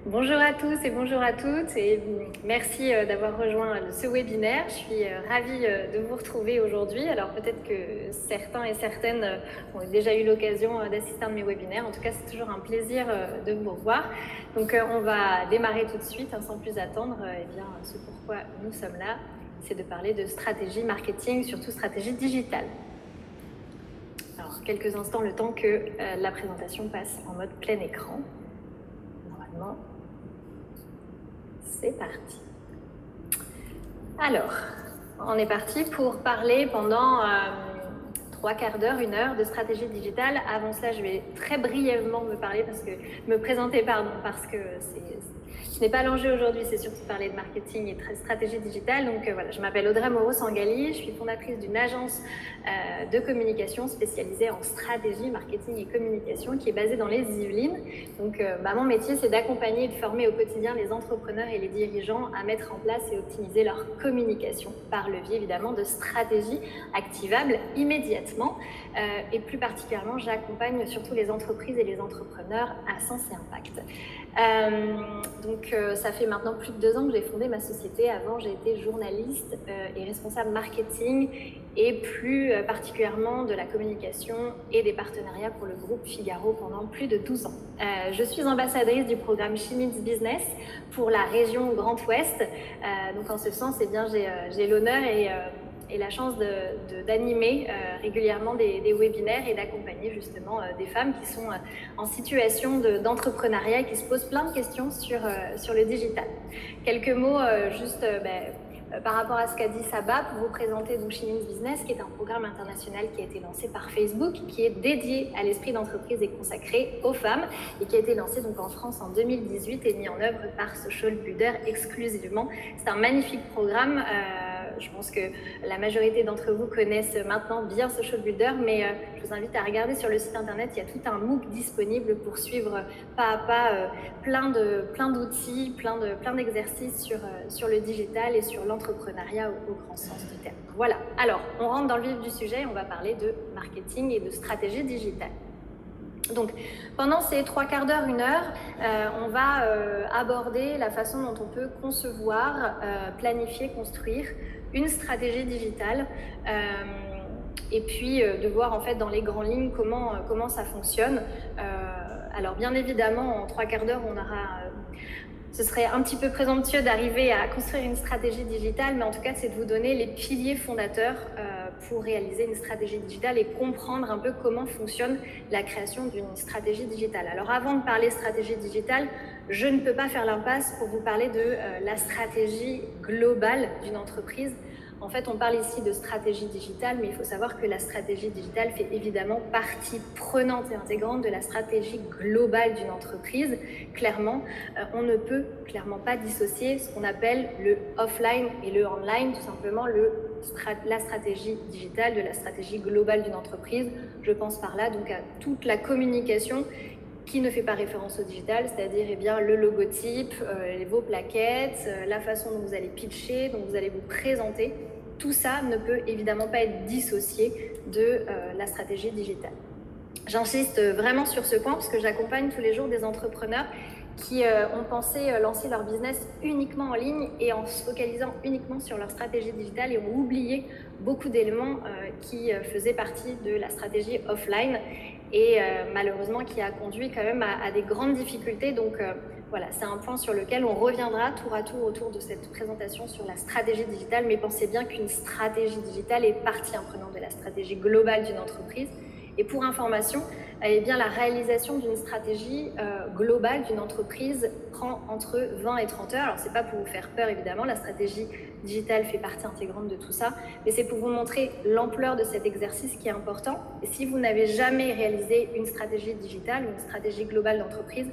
Bonjour à tous et bonjour à toutes et merci d'avoir rejoint ce webinaire. Je suis ravie de vous retrouver aujourd'hui. Alors peut-être que certains et certaines ont déjà eu l'occasion d'assister à un de mes webinaires. En tout cas, c'est toujours un plaisir de vous revoir. Donc on va démarrer tout de suite sans plus attendre. Eh bien, ce pourquoi nous sommes là, c'est de parler de stratégie marketing, surtout stratégie digitale. Alors quelques instants, le temps que la présentation passe en mode plein écran. Normalement, c'est parti. Alors, on est parti pour parler pendant 3/4 d'heure, 1 heure de stratégie digitale. Avant cela, je vais très brièvement me présenter, parce que ce n'est pas l'enjeu aujourd'hui, c'est surtout parler de marketing et de stratégie digitale. Donc voilà, je m'appelle Audrey Moreau-Sangali, je suis fondatrice d'une agence de communication spécialisée en stratégie, marketing et communication qui est basée dans les Yvelines. Donc mon métier, c'est d'accompagner et de former au quotidien les entrepreneurs et les dirigeants à mettre en place et optimiser leur communication par le biais évidemment de stratégies activables immédiatement. Et plus particulièrement, j'accompagne surtout les entreprises et les entrepreneurs à sens et impact. Donc ça fait maintenant plus de 2 ans que j'ai fondé ma société. Avant, j'ai été journaliste et responsable marketing et plus particulièrement de la communication et des partenariats pour le groupe Figaro pendant plus de 12 ans. Je suis ambassadrice du programme Chimits Business pour la région Grand Ouest. Donc en ce sens, eh bien, j'ai l'honneur et la chance d'animer régulièrement des webinaires et d'accompagner justement des femmes qui sont en situation d'entrepreneuriat et qui se posent plein de questions sur le digital. Quelques mots par rapport à ce qu'a dit Saba, pour vous présenter donc Chimins Business, qui est un programme international qui a été lancé par Facebook, qui est dédié à l'esprit d'entreprise et consacré aux femmes, et qui a été lancé donc en France en 2018 et mis en œuvre par Social Builder exclusivement. C'est un magnifique programme. Je pense que la majorité d'entre vous connaissent maintenant bien Social Builder, mais je vous invite à regarder sur le site internet, il y a tout un MOOC disponible pour suivre pas à pas plein d'outils, plein d'exercices sur le digital et sur l'entrepreneuriat au grand sens du terme. Voilà, alors on rentre dans le vif du sujet, on va parler de marketing et de stratégie digitale. Donc, pendant ces 3/4 d'heure, 1 heure, on va aborder la façon dont on peut concevoir, planifier, construire une stratégie digitale et puis de voir en fait dans les grandes lignes comment ça fonctionne. Alors bien évidemment, en 3/4 d'heure, ce serait un petit peu présomptueux d'arriver à construire une stratégie digitale, mais en tout cas, c'est de vous donner les piliers fondateurs pour réaliser une stratégie digitale et comprendre un peu comment fonctionne la création d'une stratégie digitale. Alors avant de parler stratégie digitale, je ne peux pas faire l'impasse pour vous parler de la stratégie globale d'une entreprise. En fait, on parle ici de stratégie digitale, mais il faut savoir que la stratégie digitale fait évidemment partie prenante et intégrante de la stratégie globale d'une entreprise. Clairement, on ne peut clairement pas dissocier ce qu'on appelle le offline et le online, tout simplement la stratégie digitale de la stratégie globale d'une entreprise. Je pense par là donc à toute la communication qui ne fait pas référence au digital, c'est-à-dire le logotype, vos plaquettes, la façon dont vous allez pitcher, dont vous allez vous présenter. Tout ça ne peut évidemment pas être dissocié de la stratégie digitale. J'insiste vraiment sur ce point parce que j'accompagne tous les jours des entrepreneurs qui ont pensé lancer leur business uniquement en ligne et en se focalisant uniquement sur leur stratégie digitale et ont oublié beaucoup d'éléments qui faisaient partie de la stratégie offline et malheureusement qui a conduit quand même à des grandes difficultés. Donc voilà, c'est un point sur lequel on reviendra tour à tour autour de cette présentation sur la stratégie digitale, mais pensez bien qu'une stratégie digitale est partie prenante de la stratégie globale d'une entreprise. Et pour information, la réalisation d'une stratégie globale d'une entreprise prend entre 20 et 30 heures. Alors, c'est pas pour vous faire peur, évidemment, la stratégie digitale fait partie intégrante de tout ça, mais c'est pour vous montrer l'ampleur de cet exercice qui est important. Et si vous n'avez jamais réalisé une stratégie digitale, une stratégie globale d'entreprise,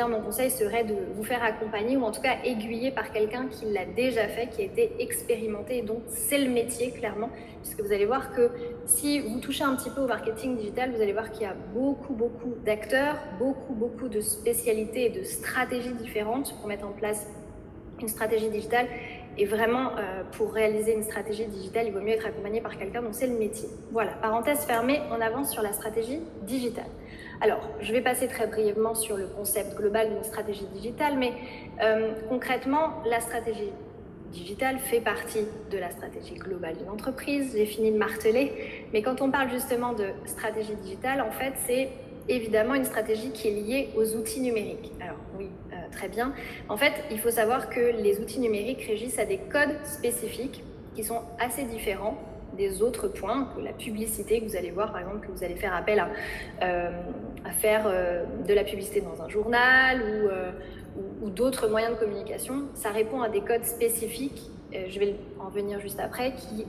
mon conseil serait de vous faire accompagner ou en tout cas aiguiller par quelqu'un qui l'a déjà fait, qui a été expérimenté, et donc c'est le métier clairement, puisque vous allez voir que si vous touchez un petit peu au marketing digital, vous allez voir qu'il y a beaucoup d'acteurs, beaucoup de spécialités et de stratégies différentes pour mettre en place une stratégie digitale. Et vraiment, pour réaliser une stratégie digitale, il vaut mieux être accompagné par quelqu'un dont c'est le métier. Voilà, parenthèse fermée, on avance sur la stratégie digitale. Alors, je vais passer très brièvement sur le concept global d'une stratégie digitale, mais concrètement, la stratégie digitale fait partie de la stratégie globale d'une entreprise. J'ai fini de marteler, mais quand on parle justement de stratégie digitale, en fait, c'est évidemment une stratégie qui est liée aux outils numériques. Alors oui, très bien. En fait, il faut savoir que les outils numériques régissent à des codes spécifiques qui sont assez différents des autres points, que la publicité que vous allez voir, par exemple, que vous allez faire appel à faire de la publicité dans un journal ou d'autres moyens de communication. Ça répond à des codes spécifiques, je vais en venir juste après, qui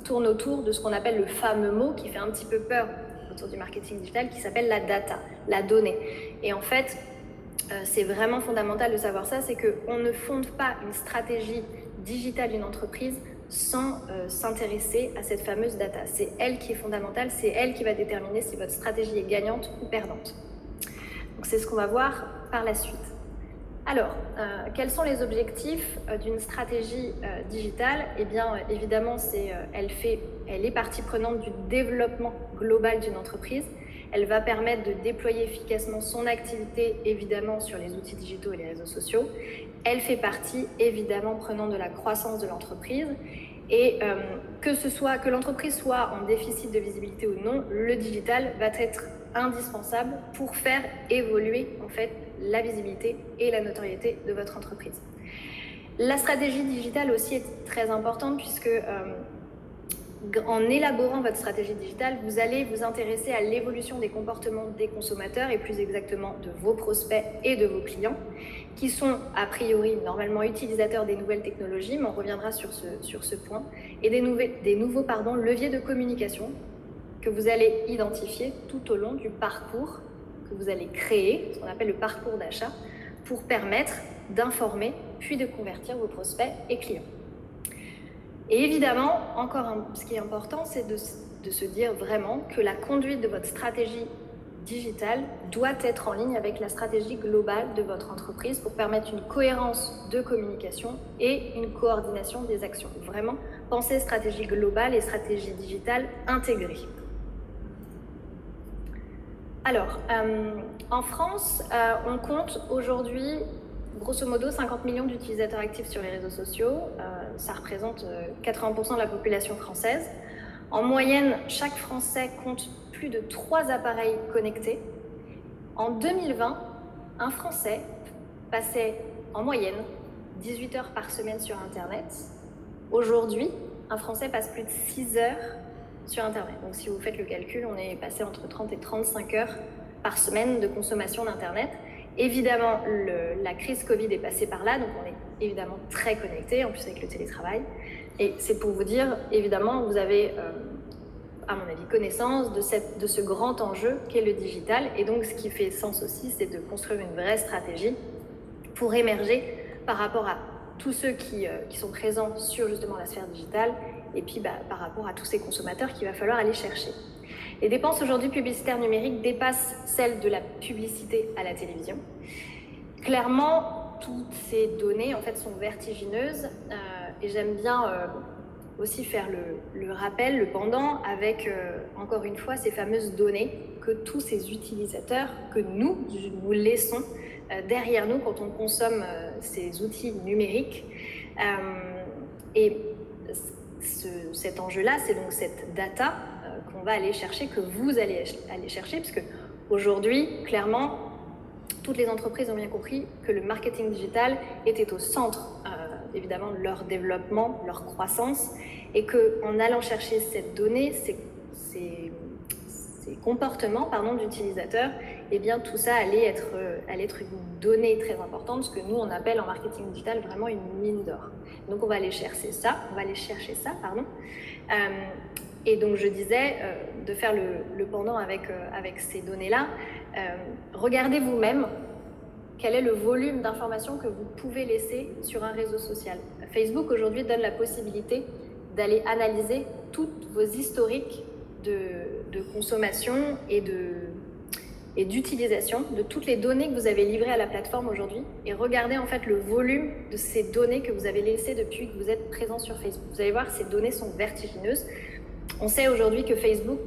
tournent autour de ce qu'on appelle le fameux mot qui fait un petit peu peur autour du marketing digital, qui s'appelle la data, la donnée. Et en fait, c'est vraiment fondamental de savoir ça, c'est qu'on ne fonde pas une stratégie digitale d'une entreprise sans s'intéresser à cette fameuse data. C'est elle qui est fondamentale, c'est elle qui va déterminer si votre stratégie est gagnante ou perdante. Donc c'est ce qu'on va voir par la suite. Alors, quels sont les objectifs d'une stratégie digitale? Eh bien, évidemment, elle est partie prenante du développement global d'une entreprise. Elle va permettre de déployer efficacement son activité, évidemment, sur les outils digitaux et les réseaux sociaux. Elle fait partie, évidemment, prenante de la croissance de l'entreprise. Et que l'entreprise soit en déficit de visibilité ou non, le digital va être indispensable pour faire évoluer, en fait, la visibilité et la notoriété de votre entreprise. La stratégie digitale aussi est très importante puisque en élaborant votre stratégie digitale, vous allez vous intéresser à l'évolution des comportements des consommateurs et plus exactement de vos prospects et de vos clients qui sont a priori normalement utilisateurs des nouvelles technologies, mais on reviendra sur ce point, et des nouveaux leviers de communication que vous allez identifier tout au long du parcours que vous allez créer, ce qu'on appelle le parcours d'achat, pour permettre d'informer puis de convertir vos prospects et clients. Et évidemment, ce qui est important, c'est de se dire vraiment que la conduite de votre stratégie digitale doit être en ligne avec la stratégie globale de votre entreprise pour permettre une cohérence de communication et une coordination des actions. Vraiment, pensez stratégie globale et stratégie digitale intégrée. Alors, en France, on compte aujourd'hui grosso modo 50 millions d'utilisateurs actifs sur les réseaux sociaux. Ça représente 80% de la population française. En moyenne, chaque Français compte plus de 3 appareils connectés. En 2020, un Français passait en moyenne 18 heures par semaine sur Internet. Aujourd'hui, un Français passe plus de 6 heures sur Internet. Donc si vous faites le calcul, on est passé entre 30 et 35 heures par semaine de consommation d'Internet. Évidemment, la crise Covid est passée par là, donc on est évidemment très connectés, en plus avec le télétravail. Et c'est pour vous dire, évidemment, vous avez, à mon avis, connaissance de ce grand enjeu qu'est le digital. Et donc, ce qui fait sens aussi, c'est de construire une vraie stratégie pour émerger par rapport à tous ceux qui sont présents sur justement la sphère digitale et puis par rapport à tous ces consommateurs qu'il va falloir aller chercher. Les dépenses aujourd'hui publicitaires numériques dépassent celles de la publicité à la télévision. Clairement, toutes ces données en fait sont vertigineuses et j'aime bien aussi faire le rappel, le pendant avec encore une fois ces fameuses données que tous ces utilisateurs, que nous laissons derrière nous quand on consomme ces outils numériques. Et cet enjeu-là, c'est donc cette data qu'on va aller chercher, que vous allez aller chercher, puisque aujourd'hui, clairement, toutes les entreprises ont bien compris que le marketing digital était au centre, évidemment, de leur développement, leur croissance, et qu'en allant chercher cette donnée, ces comportements d'utilisateurs, eh bien, tout ça allait être une donnée très importante, ce que nous, on appelle en marketing digital vraiment une mine d'or. Donc, on va aller chercher ça, Et donc, je disais, de faire le pendant avec ces données-là. Regardez vous-même quel est le volume d'informations que vous pouvez laisser sur un réseau social. Facebook, aujourd'hui, donne la possibilité d'aller analyser toutes vos historiques de consommation et et d'utilisation de toutes les données que vous avez livrées à la plateforme aujourd'hui et regardez en fait le volume de ces données que vous avez laissées depuis que vous êtes présent sur Facebook. Vous allez voir que ces données sont vertigineuses. On sait aujourd'hui que Facebook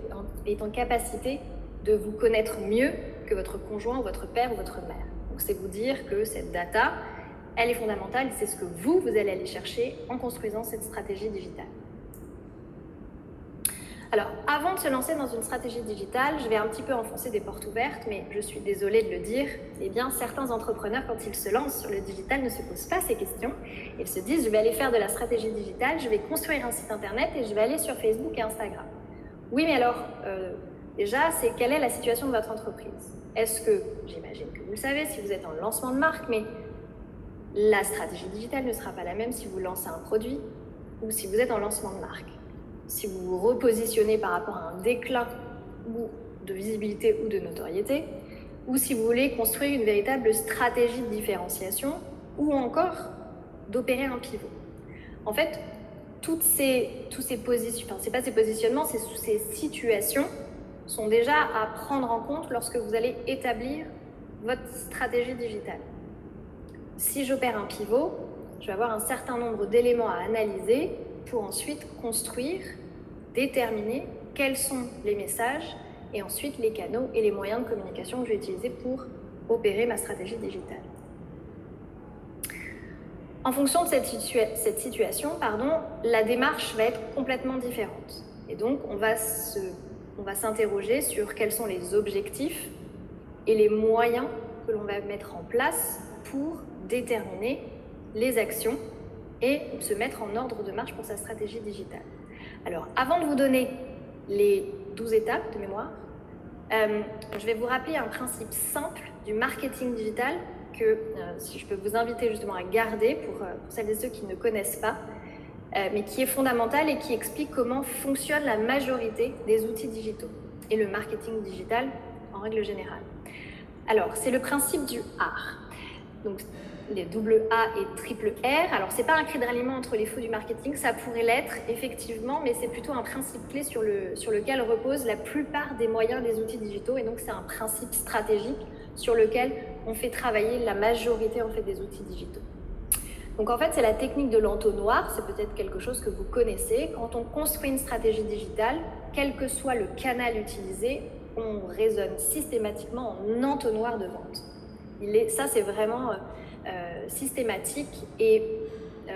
est en capacité de vous connaître mieux que votre conjoint ou votre père ou votre mère. Donc c'est vous dire que cette data, elle est fondamentale et c'est ce que vous allez aller chercher en construisant cette stratégie digitale. Alors, avant de se lancer dans une stratégie digitale, je vais un petit peu enfoncer des portes ouvertes, mais je suis désolée de le dire, eh bien, certains entrepreneurs, quand ils se lancent sur le digital, ne se posent pas ces questions. Ils se disent, je vais aller faire de la stratégie digitale, je vais construire un site internet et je vais aller sur Facebook et Instagram. Oui, mais alors, déjà, c'est quelle est la situation de votre entreprise? Est-ce que, j'imagine que vous le savez, si vous êtes en lancement de marque, mais la stratégie digitale ne sera pas la même si vous lancez un produit ou si vous êtes en lancement de marque. Si vous vous repositionnez par rapport à un déclin ou de visibilité ou de notoriété, ou si vous voulez construire une véritable stratégie de différenciation, ou encore d'opérer un pivot. En fait, tous ces positionnements, c'est pas ces positionnements, ces situations sont déjà à prendre en compte lorsque vous allez établir votre stratégie digitale. Si j'opère un pivot, je vais avoir un certain nombre d'éléments à analyser pour ensuite construire, déterminer quels sont les messages et ensuite les canaux et les moyens de communication que je vais utiliser pour opérer ma stratégie digitale. En fonction de cette situation, la démarche va être complètement différente. Et donc, on va s'interroger sur quels sont les objectifs et les moyens que l'on va mettre en place pour déterminer les actions et se mettre en ordre de marche pour sa stratégie digitale. Alors, avant de vous donner les 12 étapes de mémoire, je vais vous rappeler un principe simple du marketing digital que si je peux vous inviter justement à garder pour celles et ceux qui ne connaissent pas, mais qui est fondamental et qui explique comment fonctionne la majorité des outils digitaux et le marketing digital en règle générale. Alors, c'est le principe du art. Donc, les double A et triple R. Alors, c'est pas un cri de ralliement entre les fous du marketing, ça pourrait l'être, effectivement, mais c'est plutôt un principe clé sur lequel repose la plupart des moyens des outils digitaux, et donc c'est un principe stratégique sur lequel on fait travailler la majorité en fait, des outils digitaux. Donc, en fait, c'est la technique de l'entonnoir, c'est peut-être quelque chose que vous connaissez. Quand on construit une stratégie digitale, quel que soit le canal utilisé, on raisonne systématiquement en entonnoir de vente. Ça, c'est vraiment systématique et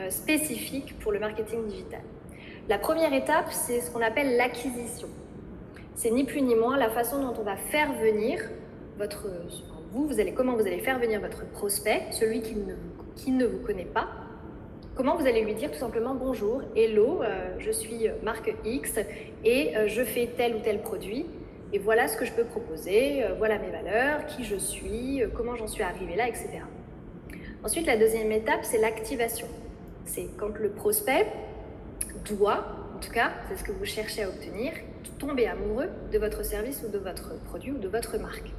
spécifique pour le marketing digital. La première étape, c'est ce qu'on appelle l'acquisition. C'est ni plus ni moins la façon dont on va faire venir comment vous allez faire venir votre prospect, celui qui ne vous connaît pas. Comment vous allez lui dire tout simplement bonjour, hello, je suis marque X et je fais tel ou tel produit. Et voilà ce que je peux proposer, voilà mes valeurs, qui je suis, comment j'en suis arrivée là, etc. Ensuite, la deuxième étape, c'est l'activation. C'est quand le prospect doit, en tout cas, c'est ce que vous cherchez à obtenir, tomber amoureux de votre service ou de votre produit ou de votre marque.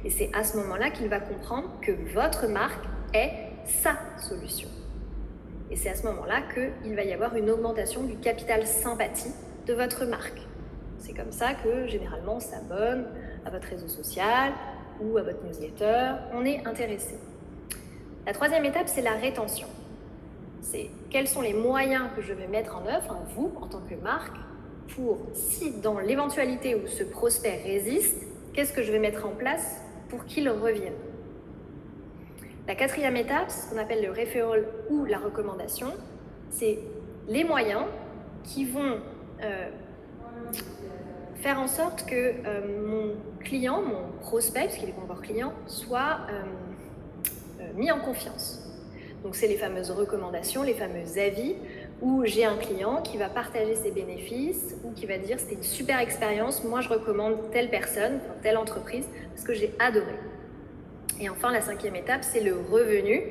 Et c'est à ce moment-là qu'il va comprendre que votre marque est sa solution. Et c'est à ce moment-là qu'il va y avoir une augmentation du capital sympathie de votre marque. C'est comme ça que, généralement, on s'abonne à votre réseau social ou à votre newsletter. On est intéressé. La troisième étape, c'est la rétention. C'est quels sont les moyens que je vais mettre en œuvre, vous, en tant que marque, pour, si dans l'éventualité où ce prospect résiste, qu'est-ce que je vais mettre en place pour qu'il revienne. La quatrième étape, ce qu'on appelle le referral ou la recommandation, c'est les moyens qui vont faire en sorte que mon client, mon prospect, parce qu'il est pas encore client, soit mis en confiance. Donc c'est les fameuses recommandations, les fameux avis, où j'ai un client qui va partager ses bénéfices ou qui va dire c'était une super expérience, moi je recommande telle personne, telle entreprise, parce que j'ai adoré. Et enfin la cinquième étape, c'est le revenu.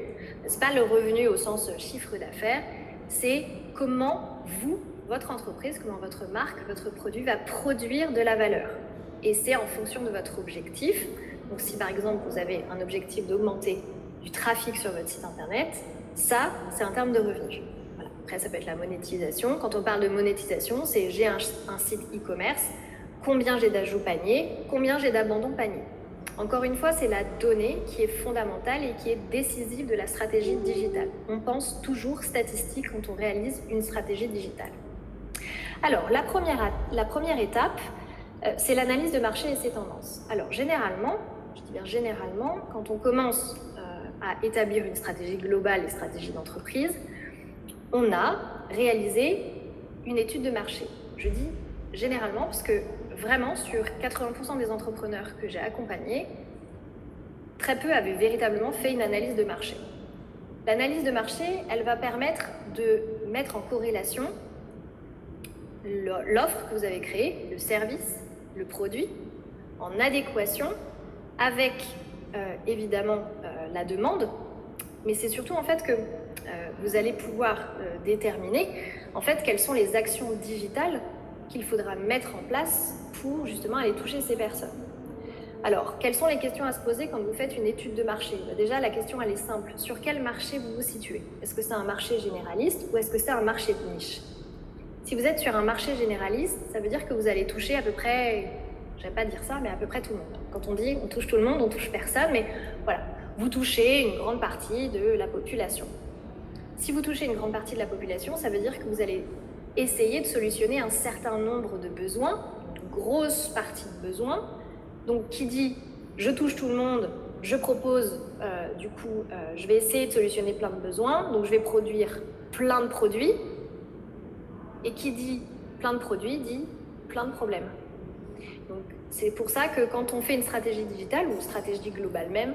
C'est pas le revenu au sens chiffre d'affaires, c'est comment vous, votre entreprise, comment votre marque, votre produit va produire de la valeur. Et c'est en fonction de votre objectif. Donc si par exemple vous avez un objectif d'augmenter du trafic sur votre site internet, ça c'est un terme de revenu. Voilà. Après ça peut être la monétisation. Quand on parle de monétisation, c'est j'ai un site e-commerce, combien j'ai d'ajouts panier, combien j'ai d'abandon panier. Encore une fois, c'est la donnée qui est fondamentale et qui est décisive de la stratégie digitale. On pense toujours statistique quand on réalise une stratégie digitale. Alors, la première étape, c'est l'analyse de marché et ses tendances. Alors, généralement, je dis bien généralement, quand on commence à établir une stratégie globale et stratégie d'entreprise, on a réalisé une étude de marché. Je dis généralement parce que vraiment, sur 80% des entrepreneurs que j'ai accompagnés, très peu avaient véritablement fait une analyse de marché. L'analyse de marché, elle va permettre de mettre en corrélation l'offre que vous avez créée, le service, le produit, en adéquation avec évidemment la demande, mais c'est surtout en fait que vous allez pouvoir déterminer en fait quelles sont les actions digitales qu'il faudra mettre en place pour justement aller toucher ces personnes. Alors, quelles sont les questions à se poser quand vous faites une étude de marché? Déjà, la question elle est simple. Sur quel marché vous vous situez? Est-ce que c'est un marché généraliste ou est-ce que c'est un marché de niche? Si vous êtes sur un marché généraliste, ça veut dire que vous allez toucher à peu près, je ne vais pas dire ça, mais à peu près tout le monde. Quand on dit on touche tout le monde, on touche personne, mais voilà, vous touchez une grande partie de la population. Si vous touchez une grande partie de la population, ça veut dire que vous allez essayer de solutionner un certain nombre de besoins, une grosse partie de besoins. Donc, qui dit je touche tout le monde, je propose, je vais essayer de solutionner plein de besoins, donc je vais produire plein de produits. Et qui dit plein de produits dit plein de problèmes. Donc, c'est pour ça que quand on fait une stratégie digitale ou une stratégie globale même,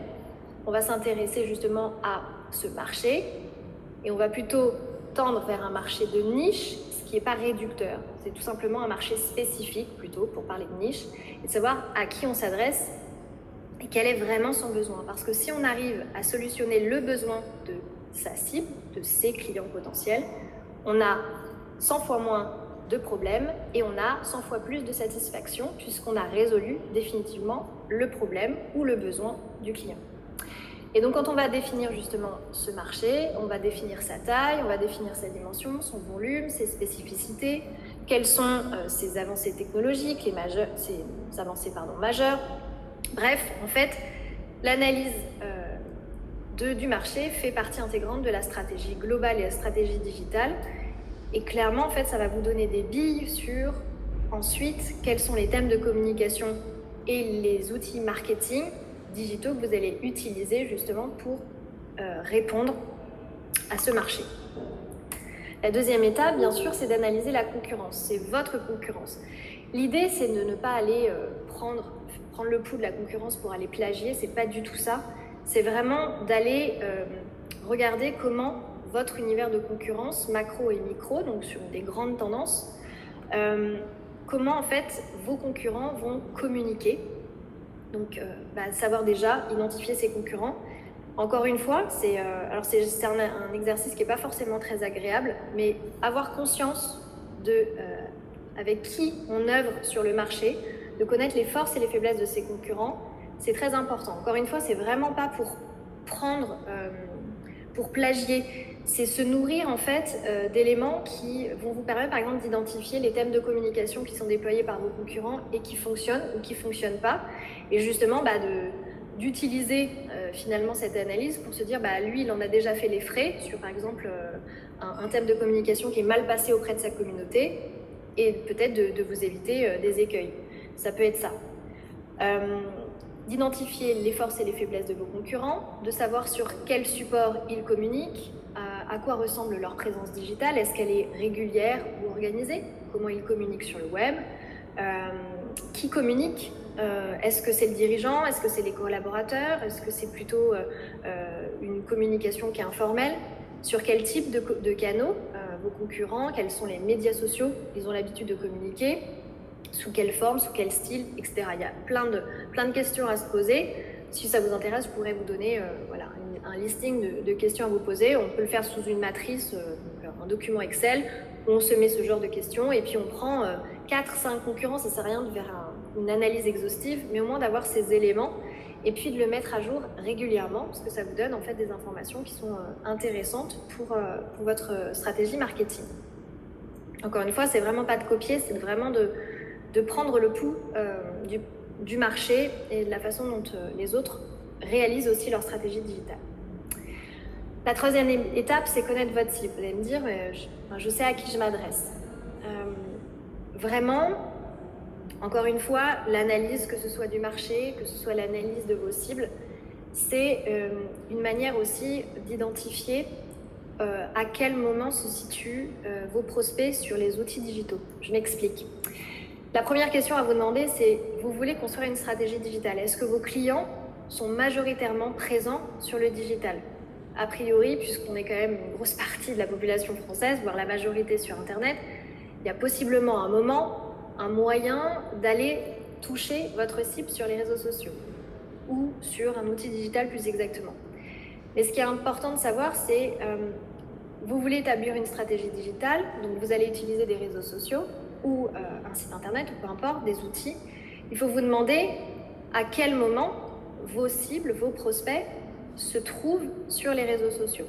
on va s'intéresser justement à ce marché et on va plutôt tendre vers un marché de niche, ce qui n'est pas réducteur. C'est tout simplement un marché spécifique plutôt pour parler de niche et de savoir à qui on s'adresse et quel est vraiment son besoin. Parce que si on arrive à solutionner le besoin de sa cible, de ses clients potentiels, on a 100 fois moins de problèmes et on a 100 fois plus de satisfaction puisqu'on a résolu définitivement le problème ou le besoin du client. Et donc quand on va définir justement ce marché, on va définir sa taille, on va définir sa dimension, son volume, ses spécificités, quelles sont ses avancées technologiques, ses avancées majeures. Bref, en fait, l'analyse du marché fait partie intégrante de la stratégie globale et la stratégie digitale. Et clairement, en fait, ça va vous donner des billes sur, ensuite, quels sont les thèmes de communication et les outils marketing digitaux que vous allez utiliser justement pour répondre à ce marché. La deuxième étape, bien sûr, c'est d'analyser la concurrence. C'est votre concurrence. L'idée, c'est de ne pas aller prendre le pouls de la concurrence pour aller plagier. C'est pas du tout ça. C'est vraiment d'aller regarder comment votre univers de concurrence, macro et micro, donc sur des grandes tendances, comment en fait vos concurrents vont communiquer. Donc savoir déjà identifier ses concurrents. Encore une fois, c'est un exercice qui n'est pas forcément très agréable, mais avoir conscience avec qui on œuvre sur le marché, de connaître les forces et les faiblesses de ses concurrents, c'est très important. Encore une fois, c'est vraiment pas pour plagier, c'est se nourrir en fait d'éléments qui vont vous permettre par exemple d'identifier les thèmes de communication qui sont déployés par vos concurrents et qui fonctionnent ou qui ne fonctionnent pas, et justement d'utiliser finalement cette analyse pour se dire lui il en a déjà fait les frais sur par exemple un thème de communication qui est mal passé auprès de sa communauté et peut-être de vous éviter des écueils. Ça peut être ça. D'identifier les forces et les faiblesses de vos concurrents, de savoir sur quel support ils communiquent, à quoi ressemble leur présence digitale, est-ce qu'elle est régulière ou organisée, comment ils communiquent sur le web, qui communique, est-ce que c'est le dirigeant, est-ce que c'est les collaborateurs, est-ce que c'est plutôt une communication qui est informelle, sur quel type de canaux vos concurrents, quels sont les médias sociaux qu'ils ont l'habitude de communiquer, sous quelle forme, sous quel style, etc. Il y a plein de questions à se poser. Si ça vous intéresse, je pourrais vous donner un listing de questions à vous poser. On peut le faire sous une matrice, un document Excel, où on se met ce genre de questions et puis on prend 4-5 concurrents. Ça ne sert à rien de faire une analyse exhaustive, mais au moins d'avoir ces éléments et puis de le mettre à jour régulièrement parce que ça vous donne en fait des informations qui sont intéressantes pour votre stratégie marketing. Encore une fois, c'est vraiment pas de copier, c'est vraiment de prendre le pouls du marché et de la façon dont les autres réalisent aussi leur stratégie digitale. La troisième étape, c'est connaître votre cible. Vous allez me dire, je sais à qui je m'adresse. Vraiment, encore une fois, l'analyse, que ce soit du marché, que ce soit l'analyse de vos cibles, c'est une manière aussi d'identifier à quel moment se situent vos prospects sur les outils digitaux. Je m'explique. La première question à vous demander, c'est vous voulez construire une stratégie digitale. Est-ce que vos clients sont majoritairement présents sur le digital? A priori, puisqu'on est quand même une grosse partie de la population française, voire la majorité sur Internet, il y a possiblement un moment, un moyen d'aller toucher votre cible sur les réseaux sociaux ou sur un outil digital plus exactement. Mais ce qui est important de savoir, c'est vous voulez établir une stratégie digitale, donc vous allez utiliser des réseaux sociaux ou un site internet ou peu importe, des outils. Il faut vous demander à quel moment vos cibles, vos prospects se trouvent sur les réseaux sociaux.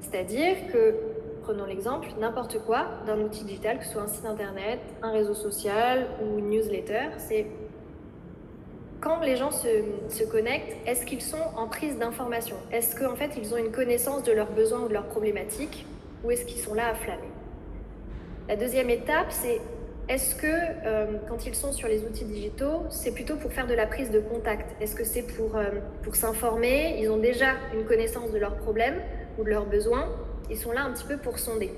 C'est-à-dire que, prenons l'exemple, n'importe quoi d'un outil digital, que ce soit un site internet, un réseau social ou une newsletter, c'est quand les gens se connectent, est-ce qu'ils sont en prise d'information? Est-ce qu'en fait, ils ont une connaissance de leurs besoins ou de leurs problématiques? Ou est-ce qu'ils sont là à flâner? La deuxième étape, c'est est-ce que quand ils sont sur les outils digitaux, c'est plutôt pour faire de la prise de contact? Est-ce que c'est pour s'informer? Ils ont déjà une connaissance de leurs problèmes ou de leurs besoins? Ils sont là un petit peu pour sonder.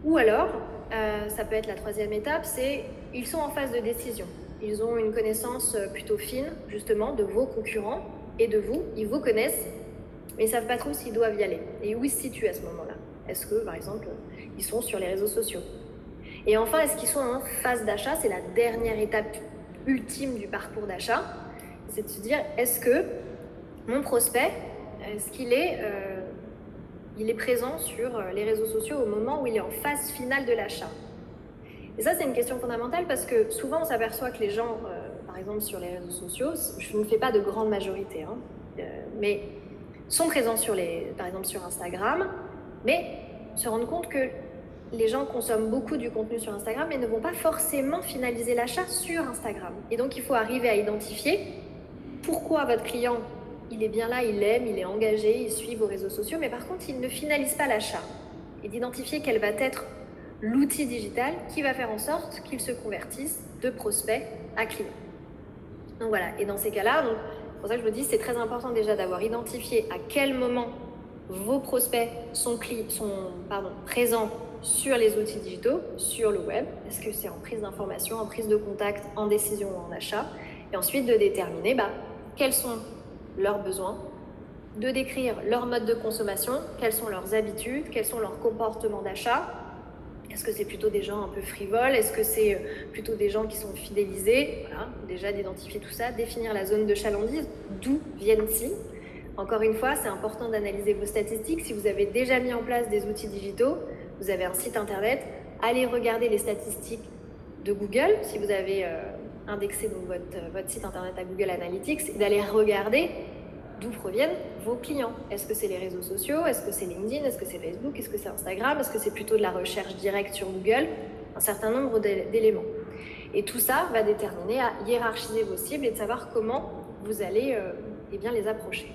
Ou alors, ça peut être la troisième étape, c'est ils sont en phase de décision. Ils ont une connaissance plutôt fine, justement, de vos concurrents et de vous. Ils vous connaissent, mais ils ne savent pas trop s'ils doivent y aller et où ils se situent à ce moment-là. Est-ce que, par exemple, ils sont sur les réseaux sociaux? Et enfin, est-ce qu'ils sont en phase d'achat? C'est la dernière étape ultime du parcours d'achat. C'est de se dire, est-ce que mon prospect, est-ce qu'il est présent sur les réseaux sociaux au moment où il est en phase finale de l'achat? Et ça, c'est une question fondamentale parce que souvent, on s'aperçoit que les gens, par exemple sur les réseaux sociaux, je ne fais pas de grande majorité, mais sont présents par exemple sur Instagram, mais se rendent compte que les gens consomment beaucoup du contenu sur Instagram mais ne vont pas forcément finaliser l'achat sur Instagram. Et donc, il faut arriver à identifier pourquoi votre client, il est bien là, il aime, il est engagé, il suit vos réseaux sociaux, mais par contre, il ne finalise pas l'achat. Et d'identifier quel va être l'outil digital qui va faire en sorte qu'il se convertisse de prospect à client. Donc voilà, et dans ces cas-là, c'est pour ça que je vous dis, c'est très important déjà d'avoir identifié à quel moment vos prospects sont présents sur les outils digitaux, sur le web. Est-ce que c'est en prise d'information, en prise de contact, en décision ou en achat? Et ensuite de déterminer quels sont leurs besoins, de décrire leur mode de consommation, quelles sont leurs habitudes, quels sont leurs comportements d'achat. Est-ce que c'est plutôt des gens un peu frivoles? Est-ce que c'est plutôt des gens qui sont fidélisés? Voilà, déjà d'identifier tout ça, définir la zone de chalandise, d'où viennent-ils? Encore une fois, c'est important d'analyser vos statistiques. Si vous avez déjà mis en place des outils digitaux, vous avez un site internet, allez regarder les statistiques de Google, si vous avez indexé donc, votre site internet à Google Analytics, et d'aller regarder d'où proviennent vos clients. Est-ce que c'est les réseaux sociaux? Est-ce que c'est LinkedIn? Est-ce que c'est Facebook? Est-ce que c'est Instagram? Est-ce que c'est plutôt de la recherche directe sur Google? Un certain nombre d'éléments. Et tout ça va déterminer à hiérarchiser vos cibles et de savoir comment vous allez les approcher.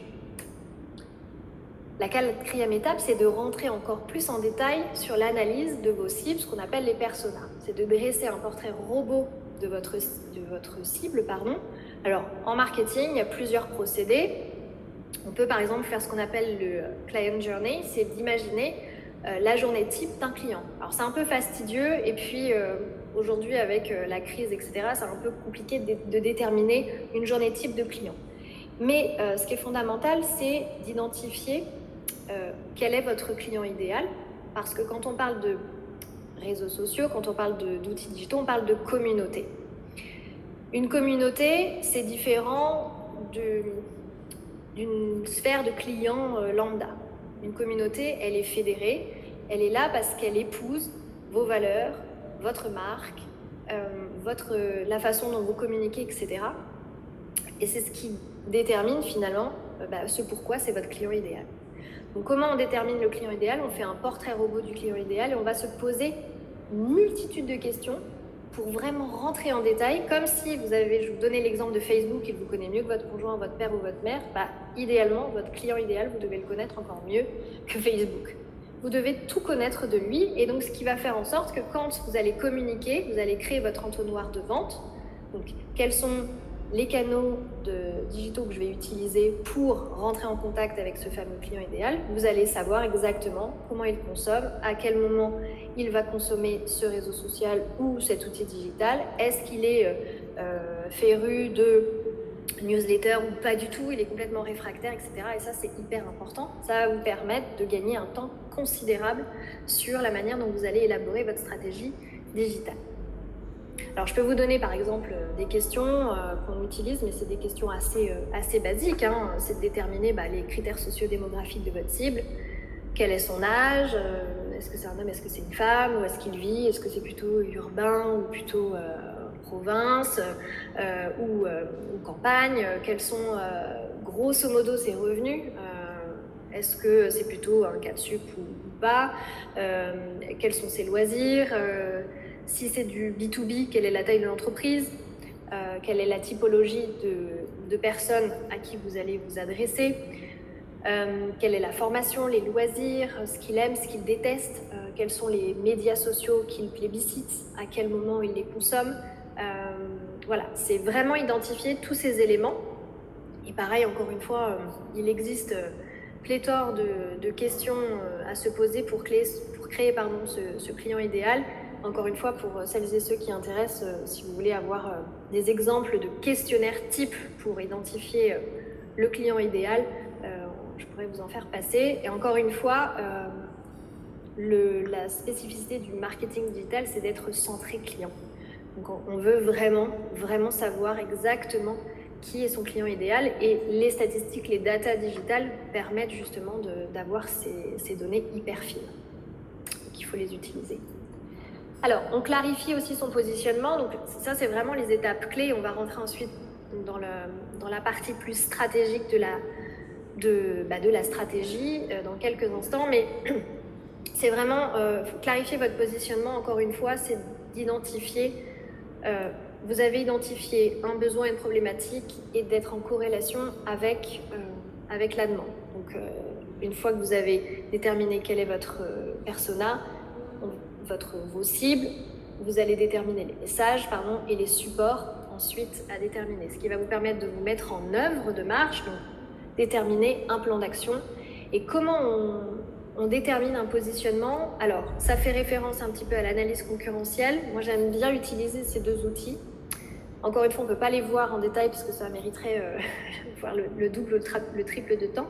La quatrième étape, c'est de rentrer encore plus en détail sur l'analyse de vos cibles, ce qu'on appelle les personas. C'est de dresser un portrait robot de votre cible. Alors, en marketing, il y a plusieurs procédés. On peut par exemple faire ce qu'on appelle le client journey, c'est d'imaginer la journée type d'un client. Alors c'est un peu fastidieux et puis aujourd'hui avec la crise, etc., c'est un peu compliqué de déterminer une journée type de client. Mais ce qui est fondamental, c'est d'identifier quel est votre client idéal, parce que quand on parle de réseaux sociaux, quand on parle d'outils digitaux, on parle de communauté. Une communauté, c'est différent d'une sphère de clients lambda. Une communauté, elle est fédérée, elle est là parce qu'elle épouse vos valeurs, votre marque, la façon dont vous communiquez, etc. Et c'est ce qui détermine finalement ce pourquoi c'est votre client idéal. Donc comment on détermine le client idéal? On fait un portrait robot du client idéal et on va se poser une multitude de questions pour vraiment rentrer en détail, comme si je vous donnais l'exemple de Facebook, il vous connaît mieux que votre conjoint, votre père ou votre mère, idéalement, votre client idéal, vous devez le connaître encore mieux que Facebook. Vous devez tout connaître de lui, et donc ce qui va faire en sorte que quand vous allez communiquer, vous allez créer votre entonnoir de vente. Donc, quels sont les canaux digitaux que je vais utiliser pour rentrer en contact avec ce fameux client idéal? Vous allez savoir exactement comment il consomme, à quel moment il va consommer ce réseau social ou cet outil digital. Est-ce qu'il est féru de newsletter ou pas du tout, il est complètement réfractaire, etc. Et ça, c'est hyper important. Ça va vous permettre de gagner un temps considérable sur la manière dont vous allez élaborer votre stratégie digitale. Alors, je peux vous donner par exemple des questions qu'on utilise, mais c'est des questions assez basiques. C'est de déterminer les critères socio-démographiques de votre cible. Quel est son âge? Est-ce que c'est un homme? Est-ce que c'est une femme? Où est-ce qu'il vit? Est-ce que c'est plutôt urbain ou plutôt province ou campagne? Quels sont grosso modo ses revenus? Est-ce que c'est plutôt un cap sup ou pas? Quels sont ses loisirs? Si c'est du B2B, quelle est la taille de l'entreprise? Quelle est la typologie de personnes à qui vous allez vous adresser? Quelle est la formation, les loisirs, ce qu'il aime, ce qu'il déteste? Quels sont les médias sociaux qu'il plébiscite? À quel moment il les consomme? Voilà, c'est vraiment identifier tous ces éléments. Et pareil, encore une fois, il existe pléthore de questions à se poser pour créer ce client idéal. Encore une fois, pour celles et ceux qui intéressent, si vous voulez avoir des exemples de questionnaires types pour identifier le client idéal, je pourrais vous en faire passer. Et encore une fois, la spécificité du marketing digital, c'est d'être centré client. Donc on veut vraiment savoir exactement qui est son client idéal, et les statistiques, les data digitales permettent justement d'avoir ces données hyper fines. Donc il faut les utiliser. Alors, on clarifie aussi son positionnement. Donc ça, c'est vraiment les étapes clés. On va rentrer ensuite dans la partie plus stratégique de la stratégie dans quelques instants. Mais c'est vraiment clarifier votre positionnement. Encore une fois, c'est d'identifier. Vous avez identifié un besoin, une problématique, et d'être en corrélation avec la demande. Donc, une fois que vous avez déterminé quel est votre persona, vos cibles, vous allez déterminer les messages et les supports ensuite à déterminer, ce qui va vous permettre de vous mettre en œuvre de marche, donc déterminer un plan d'action. Et comment on détermine un positionnement? Alors, ça fait référence un petit peu à l'analyse concurrentielle. Moi, j'aime bien utiliser ces deux outils. Encore une fois, on ne peut pas les voir en détail parce que ça mériterait voir le double, le triple de temps.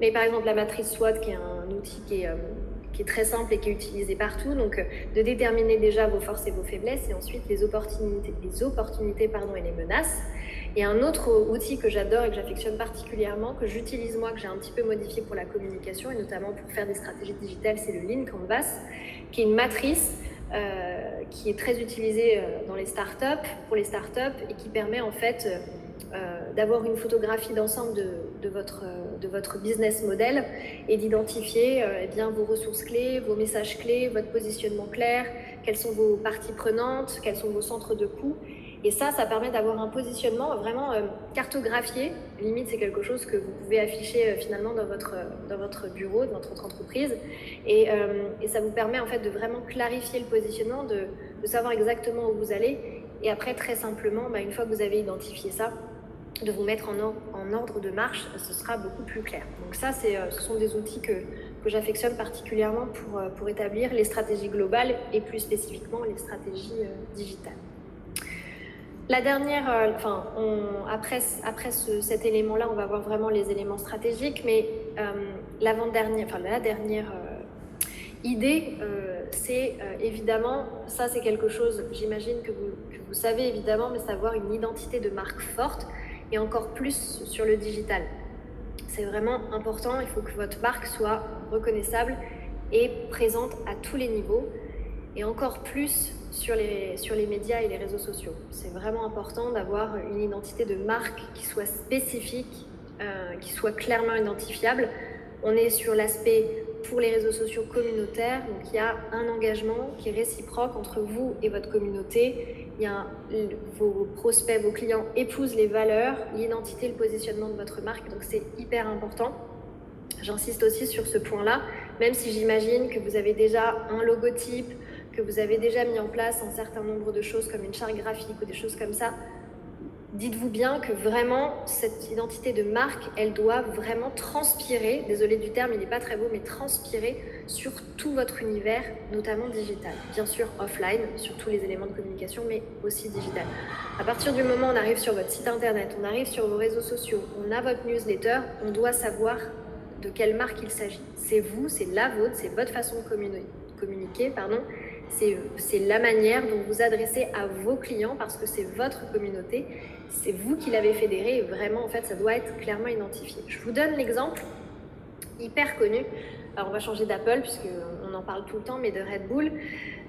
Mais par exemple, la matrice SWOT, qui est un outil qui est très simple et qui est utilisé partout, donc de déterminer déjà vos forces et vos faiblesses, et ensuite les opportunités et les menaces. Et un autre outil que j'adore et que j'affectionne particulièrement, que j'utilise moi, que j'ai un petit peu modifié pour la communication et notamment pour faire des stratégies digitales, c'est le Lean Canvas, qui est une matrice qui est très utilisée pour les startups et qui permet en fait d'avoir une photographie d'ensemble de votre business model et d'identifier vos ressources clés, vos messages clés, votre positionnement clair, quelles sont vos parties prenantes, quels sont vos centres de coûts. Et ça permet d'avoir un positionnement vraiment cartographié. Limite, c'est quelque chose que vous pouvez afficher finalement dans votre bureau, dans votre entreprise. Et ça vous permet en fait de vraiment clarifier le positionnement, de savoir exactement où vous allez. Et après, très simplement, une fois que vous avez identifié ça, de vous mettre en ordre de marche, ce sera beaucoup plus clair. Donc ça, ce sont des outils que j'affectionne particulièrement pour établir les stratégies globales et plus spécifiquement les stratégies digitales. La dernière, après cet élément-là, on va voir vraiment les éléments stratégiques, mais la dernière idée, c'est évidemment, ça c'est quelque chose, j'imagine que vous savez évidemment, mais savoir une identité de marque forte et encore plus sur le digital. C'est vraiment important, il faut que votre marque soit reconnaissable et présente à tous les niveaux et encore plus sur les médias et les réseaux sociaux. C'est vraiment important d'avoir une identité de marque qui soit spécifique, qui soit clairement identifiable. On est sur l'aspect pour les réseaux sociaux communautaires. Donc il y a un engagement qui est réciproque entre vous et votre communauté. Vos prospects, vos clients épousent les valeurs, l'identité, le positionnement de votre marque. Donc c'est hyper important. J'insiste aussi sur ce point-là, même si j'imagine que vous avez déjà un logotype, que vous avez déjà mis en place un certain nombre de choses comme une charte graphique ou des choses comme ça. Dites-vous bien que vraiment, cette identité de marque, elle doit vraiment transpirer, désolé du terme, il n'est pas très beau, mais transpirer sur tout votre univers, notamment digital. Bien sûr offline, sur tous les éléments de communication, mais aussi digital. À partir du moment où on arrive sur votre site internet, on arrive sur vos réseaux sociaux, on a votre newsletter, on doit savoir de quelle marque il s'agit. C'est vous, c'est la vôtre, c'est votre façon de communiquer, c'est la manière dont vous adressez à vos clients parce que c'est votre communauté, c'est vous qui l'avez fédérée et vraiment, en fait, ça doit être clairement identifié. Je vous donne l'exemple hyper connu. Alors, on va changer d'Apple puisqu'on en parle tout le temps, mais de Red Bull.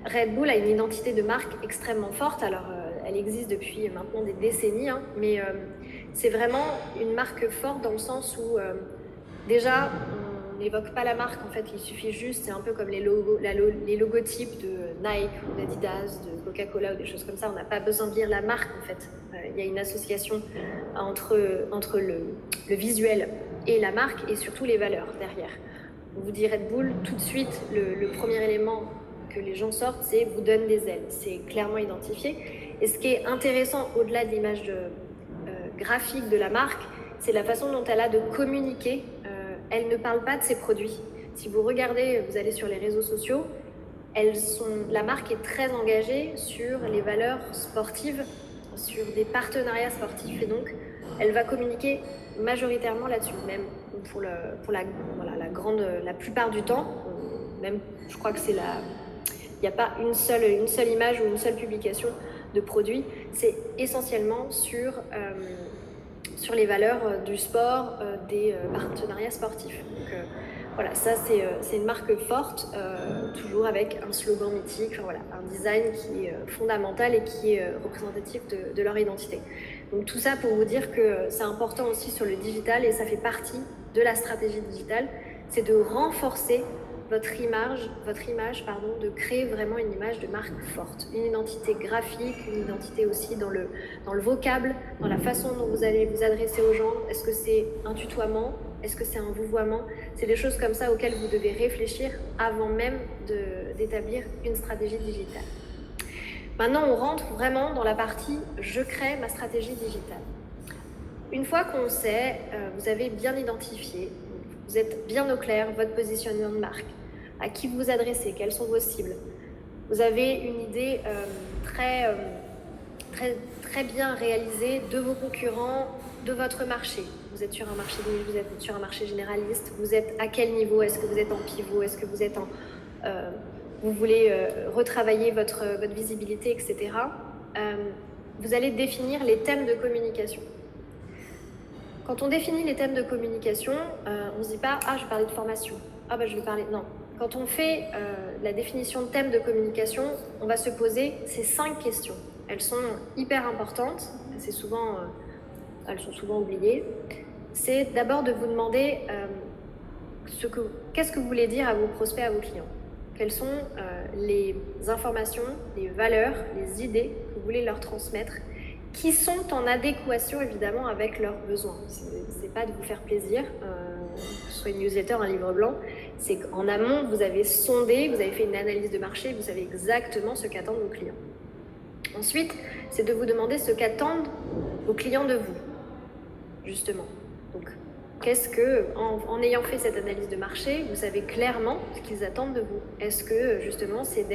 Red Bull a une identité de marque extrêmement forte. Alors, elle existe depuis maintenant des décennies, hein, mais c'est vraiment une marque forte dans le sens où déjà, on n'évoque pas la marque, en fait, il suffit juste, c'est un peu comme les logotypes de Nike ou d'Adidas, de Coca-Cola ou des choses comme ça, on n'a pas besoin de lire la marque, en fait. Il y a une association entre le visuel et la marque et surtout les valeurs derrière. On vous dit Red Bull, tout de suite, le premier élément que les gens sortent, c'est vous donne des ailes. C'est clairement identifié. Et ce qui est intéressant, au-delà de l'image graphique de la marque, c'est la façon dont elle a de communiquer. Elle ne parle pas de ses produits. Si vous regardez, vous allez sur les réseaux sociaux, la marque est très engagée sur les valeurs sportives, sur des partenariats sportifs, et donc elle va communiquer majoritairement là-dessus, même pour la plupart du temps, même je crois que il n'y a pas une seule image ou une seule publication de produits, c'est essentiellement sur les valeurs du sport, des partenariats sportifs. Donc voilà, ça c'est une marque forte, toujours avec un slogan mythique, enfin, voilà, un design qui est fondamental et qui est représentatif de leur identité. Donc tout ça pour vous dire que c'est important aussi sur le digital et ça fait partie de la stratégie digitale, c'est de renforcer votre image, de créer vraiment une image de marque forte, une identité graphique, une identité aussi dans le vocable, dans la façon dont vous allez vous adresser aux gens. Est-ce que c'est un tutoiement? Est-ce que c'est un vouvoiement? C'est des choses comme ça auxquelles vous devez réfléchir avant même d'établir une stratégie digitale. Maintenant, on rentre vraiment dans la partie « Je crée ma stratégie digitale ». Une fois qu'on sait, vous avez bien identifié, vous êtes bien au clair, votre positionnement de marque, à qui vous vous adressez, quelles sont vos cibles. Vous avez une idée très bien réalisée de vos concurrents, de votre marché. Vous êtes sur un marché de niche, vous êtes sur un marché généraliste, vous êtes à quel niveau? Est-ce que vous êtes en pivot? Est-ce que vous êtes vous voulez retravailler votre visibilité, etc. Vous allez définir les thèmes de communication. Quand on définit les thèmes de communication, on ne se dit pas « Ah, je vais parler de formation. Ah, je vais parler… » Non. Quand on fait la définition de thèmes de communication, on va se poser ces 5 questions. Elles sont hyper importantes, elles sont souvent oubliées. C'est d'abord de vous demander qu'est-ce que vous voulez dire à vos prospects, à vos clients. Quelles sont les informations, les valeurs, les idées que vous voulez leur transmettre qui sont en adéquation évidemment avec leurs besoins. C'est pas de vous faire plaisir, que ce soit une newsletter, un livre blanc, c'est qu'en amont vous avez sondé, vous avez fait une analyse de marché, vous savez exactement ce qu'attendent vos clients. Ensuite, c'est de vous demander ce qu'attendent vos clients de vous, justement. Donc, en ayant fait cette analyse de marché, vous savez clairement ce qu'ils attendent de vous. Est-ce que justement c'est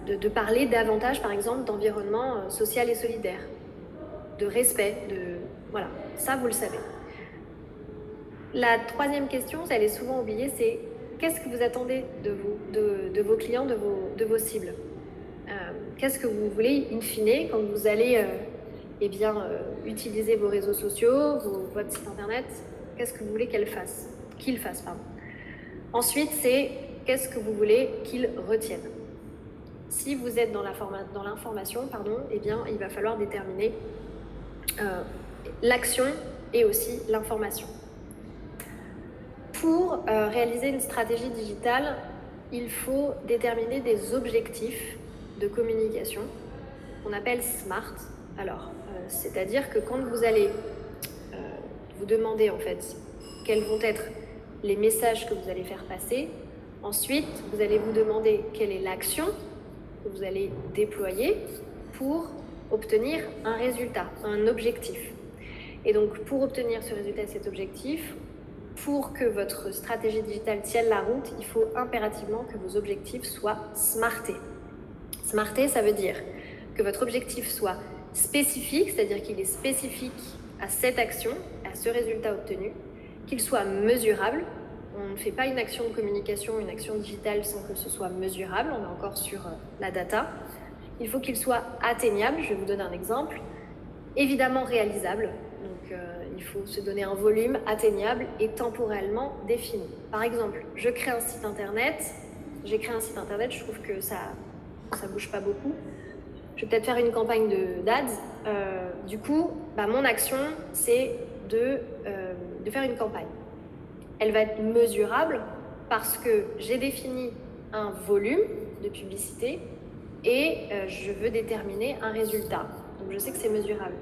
de parler davantage, par exemple, d'environnement social et solidaire, de respect, voilà, ça vous le savez. La troisième question, elle est souvent oubliée, c'est qu'est-ce que vous attendez de vos clients, de vos cibles? Qu'est-ce que vous voulez, in fine, quand vous allez utiliser vos réseaux sociaux, votre site internet, qu'est-ce que vous voulez qu'ils fassent, pardon. Ensuite, c'est qu'est-ce que vous voulez qu'ils retiennent. Si vous êtes dans l'information, eh bien, il va falloir déterminer l'action et aussi l'information. pour réaliser une stratégie digitale, il faut déterminer des objectifs de communication qu'on appelle SMART. Alors, c'est-à-dire que quand vous allez vous demander en fait quels vont être les messages que vous allez faire passer, ensuite vous allez vous demander quelle est l'action que vous allez déployer pour obtenir un résultat, un objectif. Et donc pour obtenir ce résultat et cet objectif, pour que votre stratégie digitale tienne la route, il faut impérativement que vos objectifs soient smartés. Smarté, ça veut dire que votre objectif soit spécifique, c'est-à-dire qu'il est spécifique à cette action, à ce résultat obtenu, qu'il soit mesurable. On ne fait pas une action de communication, une action digitale sans que ce soit mesurable, on est encore sur la data. Il faut qu'il soit atteignable, je vais vous donner un exemple, évidemment réalisable, donc il faut se donner un volume atteignable et temporellement défini. Par exemple, je crée un site internet, je trouve que ça bouge pas beaucoup. Je vais peut-être faire une campagne d'ads. Du coup, mon action, c'est de faire une campagne. Elle va être mesurable parce que j'ai défini un volume de publicité et je veux déterminer un résultat. Donc je sais que c'est mesurable.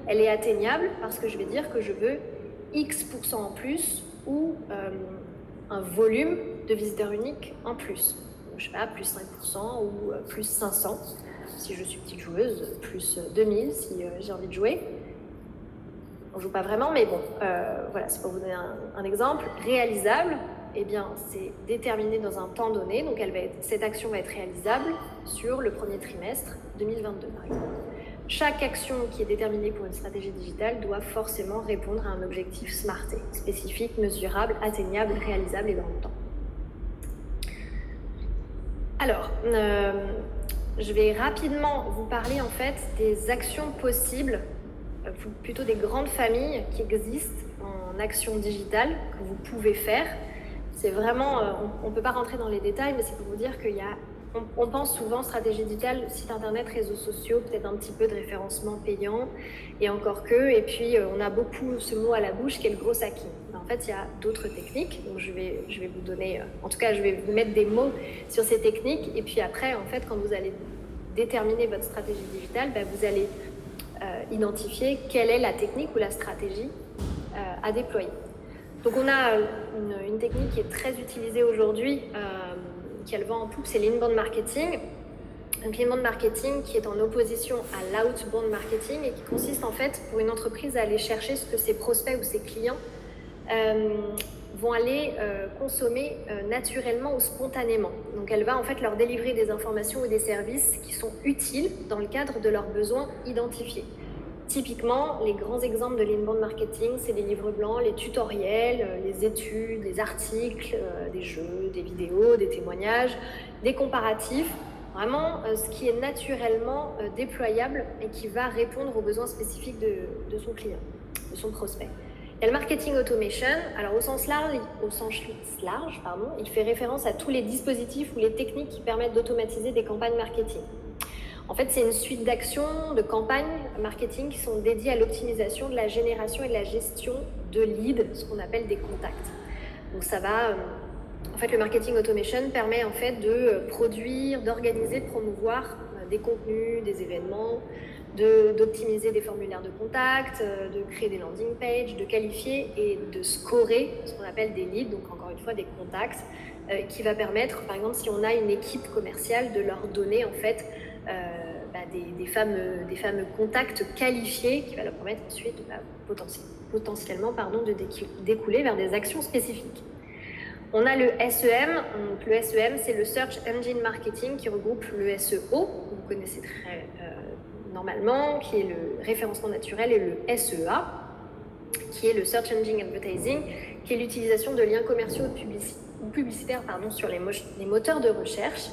Elle est atteignable parce que je vais dire que je veux X% en plus ou un volume de visiteurs uniques en plus. Donc, je sais pas, plus 5% ou plus 500 si je suis petite joueuse, plus 2000 si j'ai envie de jouer. On ne joue pas vraiment, mais bon, voilà, c'est pour vous donner un exemple. Réalisable, eh bien, c'est déterminé dans un temps donné, donc cette action va être réalisable sur le premier trimestre 2022, par exemple. Chaque action qui est déterminée pour une stratégie digitale doit forcément répondre à un objectif smarté, spécifique, mesurable, atteignable, réalisable et dans le temps. Alors, je vais rapidement vous parler en fait des actions possibles, plutôt des grandes familles qui existent en action digitale que vous pouvez faire. C'est vraiment, on ne peut pas rentrer dans les détails, mais c'est pour vous dire qu'il y a, on pense souvent stratégie digitale, site internet, réseaux sociaux, peut-être un petit peu de référencement payant, et encore que, et puis on a beaucoup ce mot à la bouche qui est le gros hacking. En fait, il y a d'autres techniques, donc je vais vous donner, en tout cas, je vais vous mettre des mots sur ces techniques, et puis après, en fait, quand vous allez déterminer votre stratégie digitale, vous allez identifier quelle est la technique ou la stratégie à déployer. Donc on a une technique qui est très utilisée aujourd'hui, qui a le vent en poupe, c'est l'inbound marketing. Donc l'inbound marketing qui est en opposition à l'outbound marketing et qui consiste en fait pour une entreprise à aller chercher ce que ses prospects ou ses clients vont aller consommer naturellement ou spontanément. Donc elle va en fait leur délivrer des informations ou des services qui sont utiles dans le cadre de leurs besoins identifiés. Typiquement, les grands exemples de l'inbound marketing, c'est les livres blancs, les tutoriels, les études, les articles, des jeux, des vidéos, des témoignages, des comparatifs. Vraiment, ce qui est naturellement déployable et qui va répondre aux besoins spécifiques de son client, de son prospect. Il y a le marketing automation. Alors au sens large, il fait référence à tous les dispositifs ou les techniques qui permettent d'automatiser des campagnes marketing. En fait, c'est une suite d'actions, de campagnes marketing qui sont dédiées à l'optimisation de la génération et de la gestion de leads, ce qu'on appelle des contacts. Donc ça va, en fait, le marketing automation permet en fait de produire, d'organiser, de promouvoir des contenus, des événements, d'optimiser des formulaires de contact, de créer des landing pages, de qualifier et de scorer ce qu'on appelle des leads, donc encore une fois des contacts, qui va permettre, par exemple, si on a une équipe commerciale, de leur donner en fait des fameux contacts qualifiés qui va leur permettre ensuite potentiellement de découler vers des actions spécifiques. On a le SEM. Donc le SEM, c'est le Search Engine Marketing qui regroupe le SEO, que vous connaissez très normalement, qui est le référencement naturel, et le SEA, qui est le Search Engine Advertising, qui est l'utilisation de liens commerciaux ou publicitaires sur les moteurs de recherche.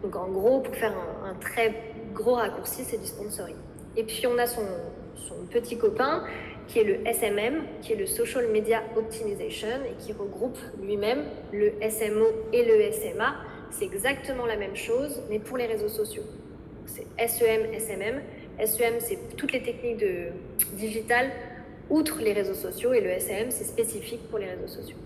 Donc en gros, pour faire un très gros raccourci, c'est du sponsoring. Et puis on a son petit copain qui est le SMM, qui est le Social Media Optimization, et qui regroupe lui-même le SMO et le SMA. C'est exactement la même chose, mais pour les réseaux sociaux. C'est SEM, SMM. SEM, c'est toutes les techniques digitales outre les réseaux sociaux, et le SEM, c'est spécifique pour les réseaux sociaux.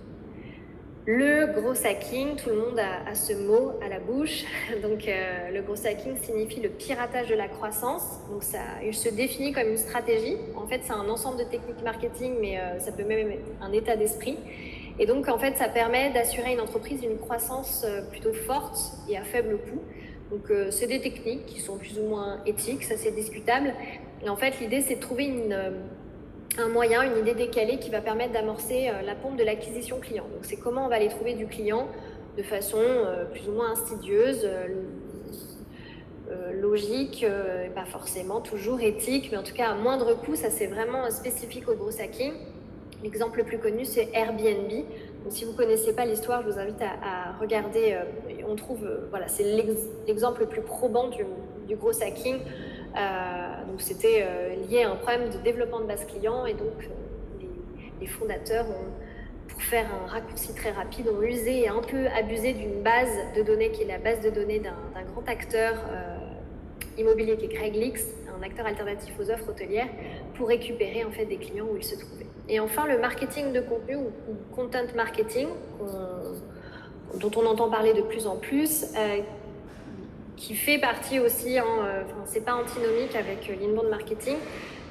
Le gros hacking, tout le monde a ce mot à la bouche. Donc, le gros hacking signifie le piratage de la croissance. Donc, il se définit comme une stratégie. En fait, c'est un ensemble de techniques marketing, mais ça peut même être un état d'esprit. Et donc, en fait, ça permet d'assurer à une entreprise une croissance plutôt forte et à faible coût. Donc, c'est des techniques qui sont plus ou moins éthiques, ça c'est discutable. Et en fait, l'idée, c'est de trouver un moyen, une idée décalée qui va permettre d'amorcer la pompe de l'acquisition client. Donc, c'est comment on va aller trouver du client de façon plus ou moins insidieuse, logique, et pas forcément toujours éthique, mais en tout cas à moindre coût. Ça, c'est vraiment spécifique au gros hacking. L'exemple le plus connu, c'est Airbnb. Donc, si vous ne connaissez pas l'histoire, je vous invite à regarder. On trouve, voilà, c'est l'exemple le plus probant du gros hacking. Donc, c'était lié à un problème de développement de base client. Et donc, les fondateurs, pour faire un raccourci très rapide, ont usé et un peu abusé d'une base de données qui est la base de données d'un grand acteur immobilier qui est Craigslist, un acteur alternatif aux offres hôtelières, pour récupérer en fait des clients où ils se trouvaient. Et enfin, le marketing de contenu ou content marketing, dont on entend parler de plus en plus, qui fait partie aussi, c'est pas antinomique avec l'inbound marketing,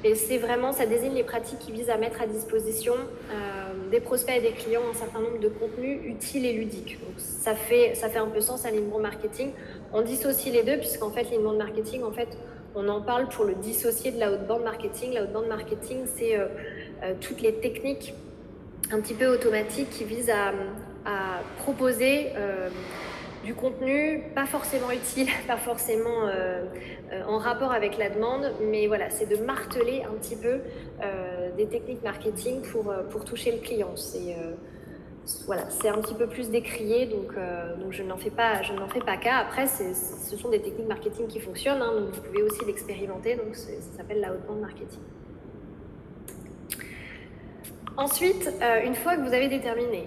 et c'est vraiment, ça désigne les pratiques qui visent à mettre à disposition des prospects et des clients un certain nombre de contenus utiles et ludiques. Donc ça fait un peu sens à l'inbound marketing. On dissocie les deux, puisqu'en fait, l'inbound marketing, en fait, on en parle pour le dissocier de la outbound marketing. La outbound marketing, c'est toutes les techniques un petit peu automatiques qui visent à proposer du contenu pas forcément utile, pas forcément en rapport avec la demande, mais voilà, c'est de marteler un petit peu des techniques marketing pour toucher le client. Voilà, c'est un petit peu plus décrié, donc je n'en fais pas cas. Après, ce sont des techniques marketing qui fonctionnent, hein, donc vous pouvez aussi l'expérimenter, donc ça s'appelle la outbound marketing. Ensuite, une fois que vous avez déterminé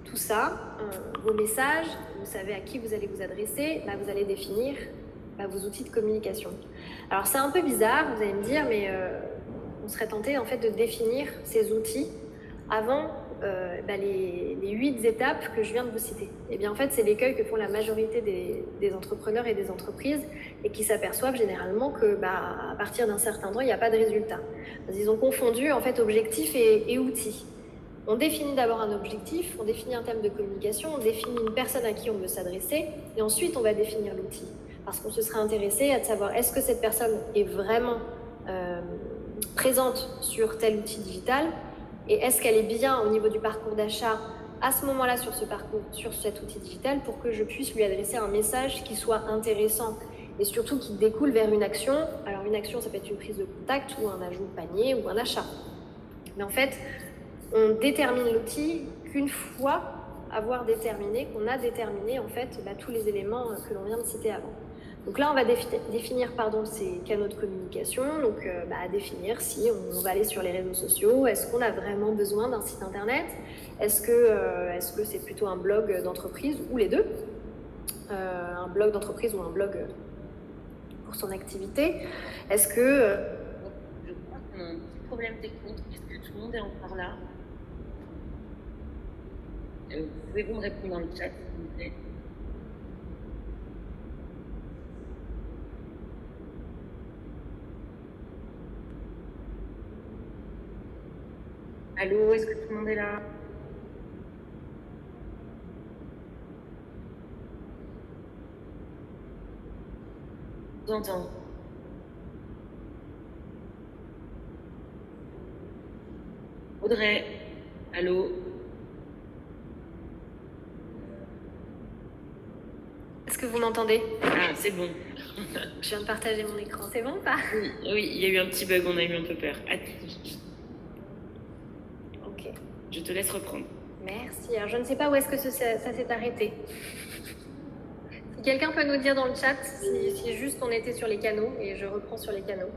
tout ça, vos messages, vous savez à qui vous allez vous adresser, vous allez définir vos outils de communication. Alors c'est un peu bizarre, vous allez me dire, mais on serait tenté en fait de définir ces outils avant les 8 étapes que je viens de vous citer. Et bien en fait, c'est l'écueil que font la majorité des entrepreneurs et des entreprises et qui s'aperçoivent généralement que à partir d'un certain temps, il n'y a pas de résultat. Ils ont confondu en fait objectif et outils. On définit d'abord un objectif, on définit un thème de communication, on définit une personne à qui on veut s'adresser et ensuite on va définir l'outil. Parce qu'on se serait intéressé à savoir est-ce que cette personne est vraiment présente sur tel outil digital et est-ce qu'elle est bien au niveau du parcours d'achat à ce moment-là sur cet outil digital pour que je puisse lui adresser un message qui soit intéressant et surtout qui découle vers une action. Alors une action, ça peut être une prise de contact ou un ajout de panier ou un achat. Mais en fait, on détermine l'outil qu'une fois avoir déterminé, qu'on a déterminé en fait tous les éléments que l'on vient de citer avant. Donc là, on va définir ces canaux de communication, donc définir si on va aller sur les réseaux sociaux, est-ce qu'on a vraiment besoin d'un site internet, est-ce que c'est plutôt un blog d'entreprise ou les deux, un blog d'entreprise ou un blog pour son activité, est-ce que... Je crois qu'on a un petit problème technique puisque tout le monde est encore là. Pouvez-vous me répondre dans le chat, s'il vous plaît? Allô, est-ce que tout le monde est là? Je vous entends. Audrey, allô? Est-ce que vous m'entendez? Ah, c'est bon. Je viens de partager mon écran, c'est bon ou pas? Oui, il y a eu un petit bug, on a eu un peu peur. Ok. Je te laisse reprendre. Merci. Alors, je ne sais pas où est-ce que ça s'est arrêté. Si quelqu'un peut nous dire dans le chat si juste on était sur les canaux et je reprends sur les canaux.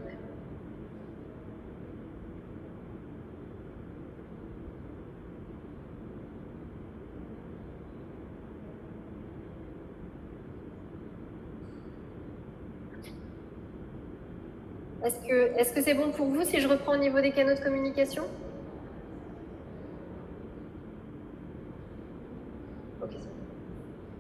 Est-ce que c'est bon pour vous si je reprends au niveau des canaux de communication? Ok.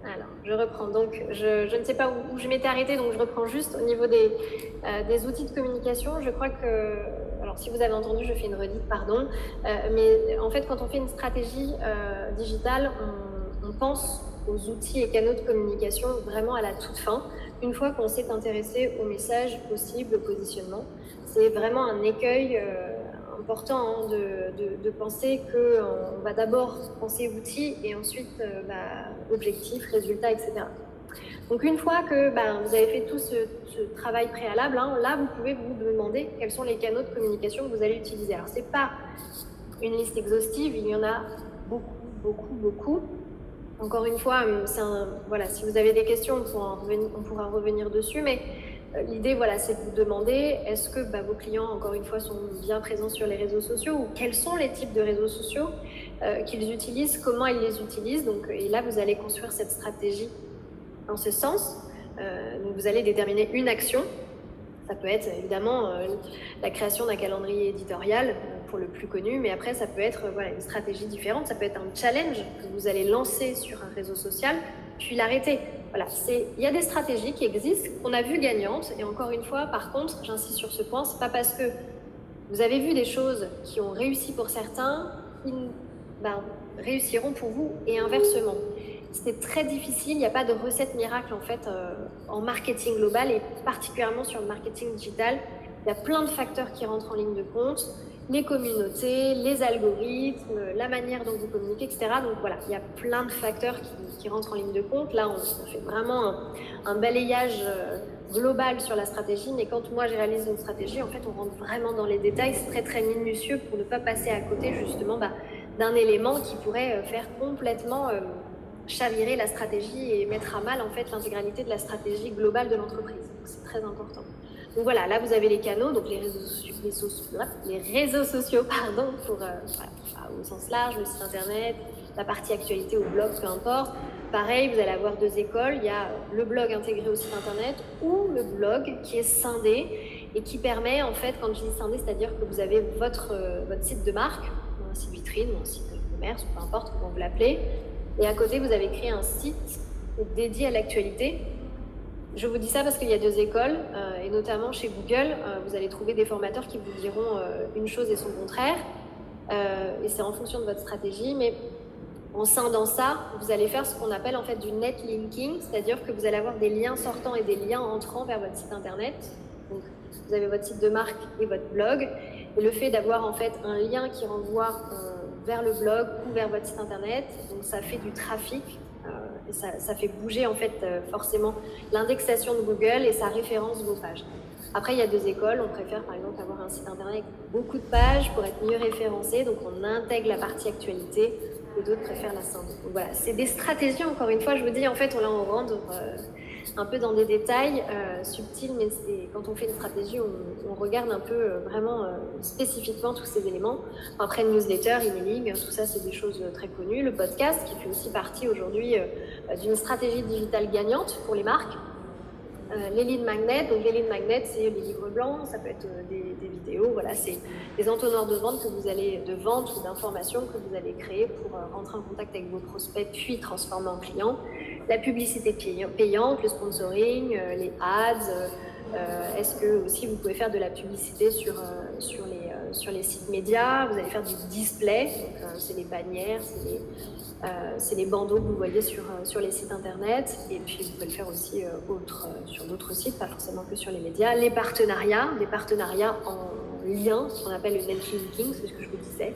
Alors, je reprends. Donc, je ne sais pas où je m'étais arrêtée, donc je reprends juste au niveau des outils de communication. Je crois que, alors si vous avez entendu, je fais une redite, pardon, mais en fait, quand on fait une stratégie digitale, on pense aux outils et canaux de communication vraiment à la toute fin, une fois qu'on s'est intéressé aux messages possibles, au positionnement. C'est vraiment un écueil important de penser qu'on va d'abord penser outils et ensuite objectifs, résultats, etc. Donc une fois que vous avez fait tout ce travail préalable, là vous pouvez vous demander quels sont les canaux de communication que vous allez utiliser. Alors c'est pas une liste exhaustive, il y en a beaucoup. Encore une fois, voilà, si vous avez des questions, on pourra revenir dessus, mais l'idée, voilà, c'est de vous demander, est-ce que vos clients, encore une fois, sont bien présents sur les réseaux sociaux, ou quels sont les types de réseaux sociaux qu'ils utilisent, comment ils les utilisent. Donc, et là, vous allez construire cette stratégie en ce sens. Donc, vous allez déterminer une action. Ça peut être évidemment la création d'un calendrier éditorial pour le plus connu, mais après ça peut être une stratégie différente, ça peut être un challenge que vous allez lancer sur un réseau social, puis l'arrêter. Voilà, il y a des stratégies qui existent, qu'on a vues gagnantes, et encore une fois, par contre, j'insiste sur ce point, c'est pas parce que vous avez vu des choses qui ont réussi pour certains, qui réussiront pour vous, et inversement. C'est très difficile, il n'y a pas de recette miracle en fait en marketing global et particulièrement sur le marketing digital. Il y a plein de facteurs qui rentrent en ligne de compte, les communautés, les algorithmes, la manière dont vous communiquez, etc. Donc voilà, il y a plein de facteurs qui rentrent en ligne de compte. Là, on fait vraiment un balayage global sur la stratégie, mais quand moi je réalise une stratégie, en fait, on rentre vraiment dans les détails, c'est très très minutieux pour ne pas passer à côté justement d'un élément qui pourrait faire complètement chavirer la stratégie et mettre à mal en fait l'intégralité de la stratégie globale de l'entreprise. C'est très important. Donc voilà, là vous avez les canaux, donc les réseaux sociaux pour au sens large, le site internet, la partie actualité au blog, peu importe. Pareil, vous allez avoir deux écoles, il y a le blog intégré au site internet ou le blog qui est scindé et qui permet en fait, quand je dis scindé, c'est-à-dire que vous avez votre site de marque, un site vitrine, un site de commerce, peu importe comment vous l'appelez. Et à côté, vous avez créé un site dédié à l'actualité. Je vous dis ça parce qu'il y a deux écoles, et notamment chez Google, vous allez trouver des formateurs qui vous diront une chose et son contraire, et c'est en fonction de votre stratégie, mais en scindant ça, vous allez faire ce qu'on appelle en fait du net linking, c'est-à-dire que vous allez avoir des liens sortants et des liens entrants vers votre site internet. Donc, vous avez votre site de marque et votre blog, et le fait d'avoir en fait un lien qui renvoie vers le blog ou vers votre site internet, donc ça fait du trafic et ça fait bouger en fait forcément l'indexation de Google et ça référence vos pages. Après, il y a deux écoles, on préfère par exemple avoir un site internet avec beaucoup de pages pour être mieux référencé, donc on intègre la partie actualité, et d'autres préfèrent la scinde. Donc voilà, c'est des stratégies, encore une fois, je vous dis, en fait, on rentre un peu dans des détails subtils, mais quand on fait une stratégie, on regarde un peu vraiment spécifiquement tous ces éléments. Après, newsletter, emailing, tout ça, c'est des choses très connues. Le podcast, qui fait aussi partie aujourd'hui d'une stratégie digitale gagnante pour les marques. Les lead magnets, donc les lead magnets, c'est les livres blancs, ça peut être des vidéos, voilà, c'est des entonnoirs de vente de vente ou d'information que vous allez créer pour rentrer en contact avec vos prospects puis transformer en clients. La publicité payante, le sponsoring, les ads, est-ce que aussi vous pouvez faire de la publicité sur les sites médias, vous allez faire du display, donc c'est les bannières, c'est les bandeaux que vous voyez sur les sites internet, et puis vous pouvez le faire aussi sur d'autres sites, pas forcément que sur les médias. Les partenariats, des partenariats en lien, ce qu'on appelle le netlinking, c'est ce que je vous disais,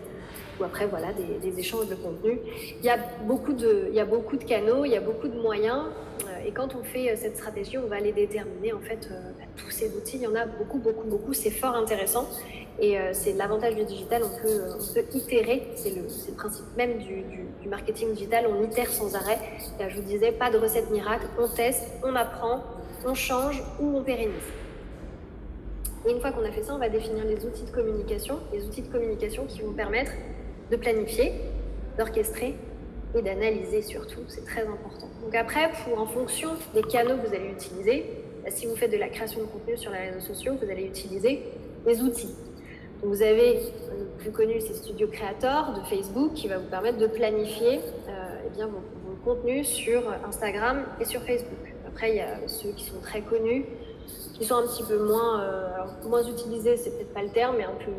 ou après voilà des échanges de contenu. Il y a beaucoup de canaux, il y a beaucoup de moyens, et quand on fait cette stratégie, on va aller déterminer en fait tous ces outils. Il y en a beaucoup, c'est fort intéressant. Et c'est l'avantage du digital, on peut itérer, c'est le principe même du marketing digital, on itère sans arrêt. Là, je vous disais, pas de recette miracle, on teste, on apprend, on change ou on pérennise. Et une fois qu'on a fait ça, on va définir les outils de communication qui vont permettre de planifier, d'orchestrer et d'analyser surtout, c'est très important. Donc après, en fonction des canaux que vous allez utiliser, si vous faites de la création de contenu sur les réseaux sociaux, vous allez utiliser des outils. Vous avez le plus connu, c'est Studio Creator de Facebook qui va vous permettre de planifier vos contenus sur Instagram et sur Facebook. Après, il y a ceux qui sont très connus, qui sont un petit peu moins utilisés, c'est peut-être pas le terme, mais un peu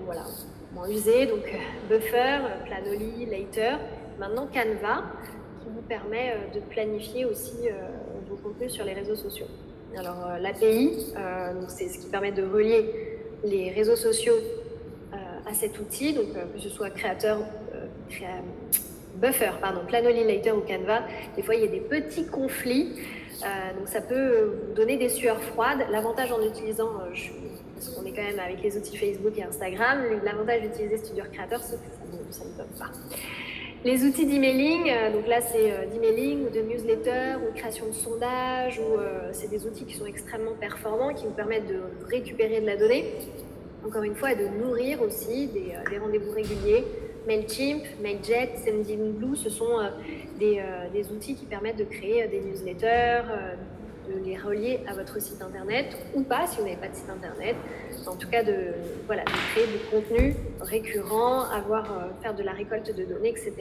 moins usés. Donc Buffer, Planoly, Later, maintenant Canva, qui vous permet de planifier aussi vos contenus sur les réseaux sociaux. Alors l'API, c'est ce qui permet de relier les réseaux sociaux à cet outil, donc que ce soit Buffer, Planoly, Later ou Canva. Des fois, il y a des petits conflits, donc ça peut vous donner des sueurs froides. L'avantage en utilisant, parce qu'on est quand même avec les outils Facebook et Instagram, l'avantage d'utiliser Studio Creator, c'est que ça ne bloque pas. Les outils d'emailing, donc là c'est d'emailing ou de newsletter ou de création de sondages, c'est des outils qui sont extrêmement performants, qui vous permettent de récupérer de la donnée, encore une fois, et de nourrir aussi des rendez-vous réguliers. Mailchimp, Mailjet, Sendinblue, ce sont des outils qui permettent de créer des newsletters, de les relier à votre site internet ou pas si vous n'avez pas de site internet. En tout cas, de créer du contenu récurrent, faire de la récolte de données, etc.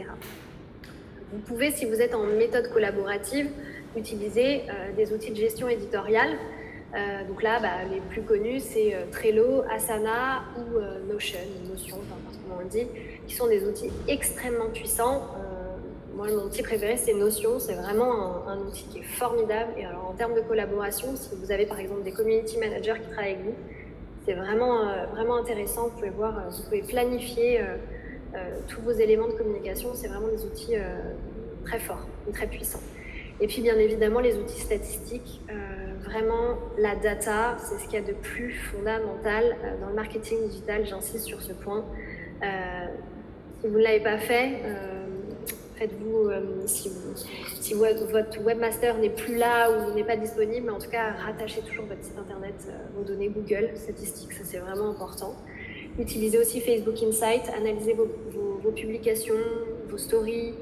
Vous pouvez, si vous êtes en méthode collaborative, utiliser des outils de gestion éditoriale. Donc là, les plus connus, c'est Trello, Asana ou Notion, comment on le dit, qui sont des outils extrêmement puissants. Moi, mon outil préféré, c'est Notion. C'est vraiment un outil qui est formidable. Et alors, en termes de collaboration, si vous avez par exemple des community managers qui travaillent avec vous, c'est vraiment intéressant. Vous pouvez planifier tous vos éléments de communication. C'est vraiment des outils très forts et très puissants. Et puis, bien évidemment, les outils statistiques. Vraiment, la data, c'est ce qu'il y a de plus fondamental dans le marketing digital. J'insiste sur ce point. Si vous ne l'avez pas fait, faites-vous, si votre webmaster n'est plus là ou n'est pas disponible, en tout cas, rattachez toujours votre site internet, vos données Google, statistiques, ça c'est vraiment important. Utilisez aussi Facebook Insight, analysez vos publications, vos stories.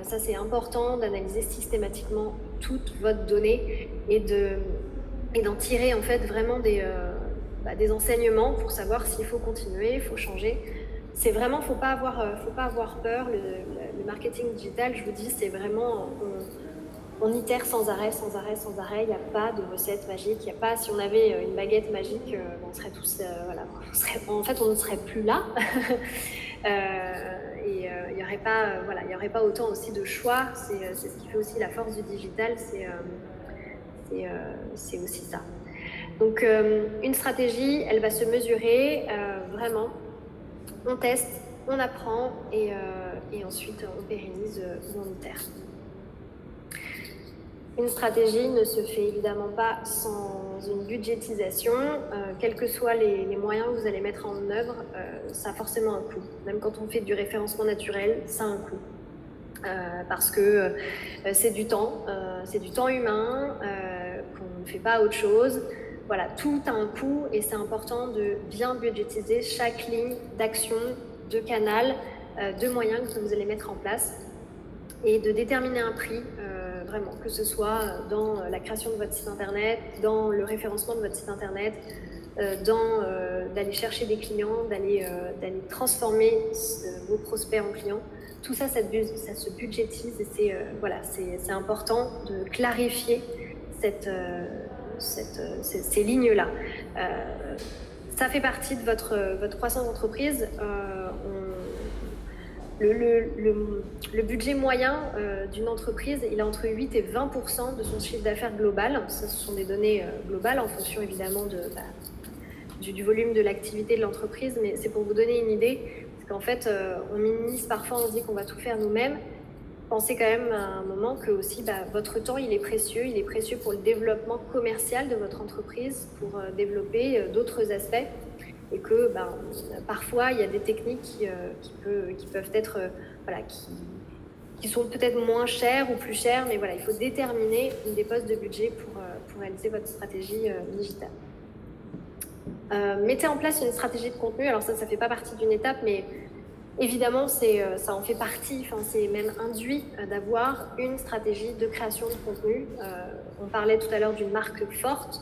Ça c'est important d'analyser systématiquement toute votre donnée et d'en tirer en fait vraiment des enseignements pour savoir s'il faut continuer, il faut changer. C'est vraiment, faut pas avoir peur. Le marketing digital, je vous dis, c'est vraiment, on itère sans arrêt. Il n'y a pas de recette magique. Il y a pas, si on avait une baguette magique, on serait tous, en fait, on ne serait plus là. Et il n'y aurait pas autant aussi de choix. C'est ce qui fait aussi la force du digital. C'est aussi ça. Donc, une stratégie, elle va se mesurer vraiment. On teste, on apprend et ensuite on pérennise ou on itère. Une stratégie ne se fait évidemment pas sans une budgétisation. Quels que soient les moyens que vous allez mettre en œuvre, ça a forcément un coût. Même quand on fait du référencement naturel, ça a un coût. Parce que c'est du temps humain, qu'on ne fait pas autre chose. Voilà, tout a un coût et c'est important de bien budgétiser chaque ligne d'action, de canal, de moyens que vous allez mettre en place et de déterminer un prix, vraiment, que ce soit dans la création de votre site internet, dans le référencement de votre site internet, d'aller chercher des clients, d'aller transformer vos prospects en clients. Tout ça, ça se budgétise et c'est important de clarifier ces lignes-là. Ça fait partie de votre croissance d'entreprise. Le budget moyen d'une entreprise, il est entre 8 et 20% de son chiffre d'affaires global. Ça, ce sont des données globales en fonction évidemment du volume de l'activité de l'entreprise, mais c'est pour vous donner une idée, parce qu'en fait, on minimise parfois, on se dit qu'on va tout faire nous-mêmes. Pensez quand même à un moment que aussi votre temps il est précieux pour le développement commercial de votre entreprise, pour développer d'autres aspects et que parfois il y a des techniques qui peuvent être qui sont peut-être moins chères ou plus chères, mais voilà, il faut déterminer des postes de budget pour réaliser votre stratégie digitale. Mettez en place une stratégie de contenu. Alors ça fait pas partie d'une étape, mais évidemment, ça en fait partie, c'est même induit d'avoir une stratégie de création de contenu. On parlait tout à l'heure d'une marque forte,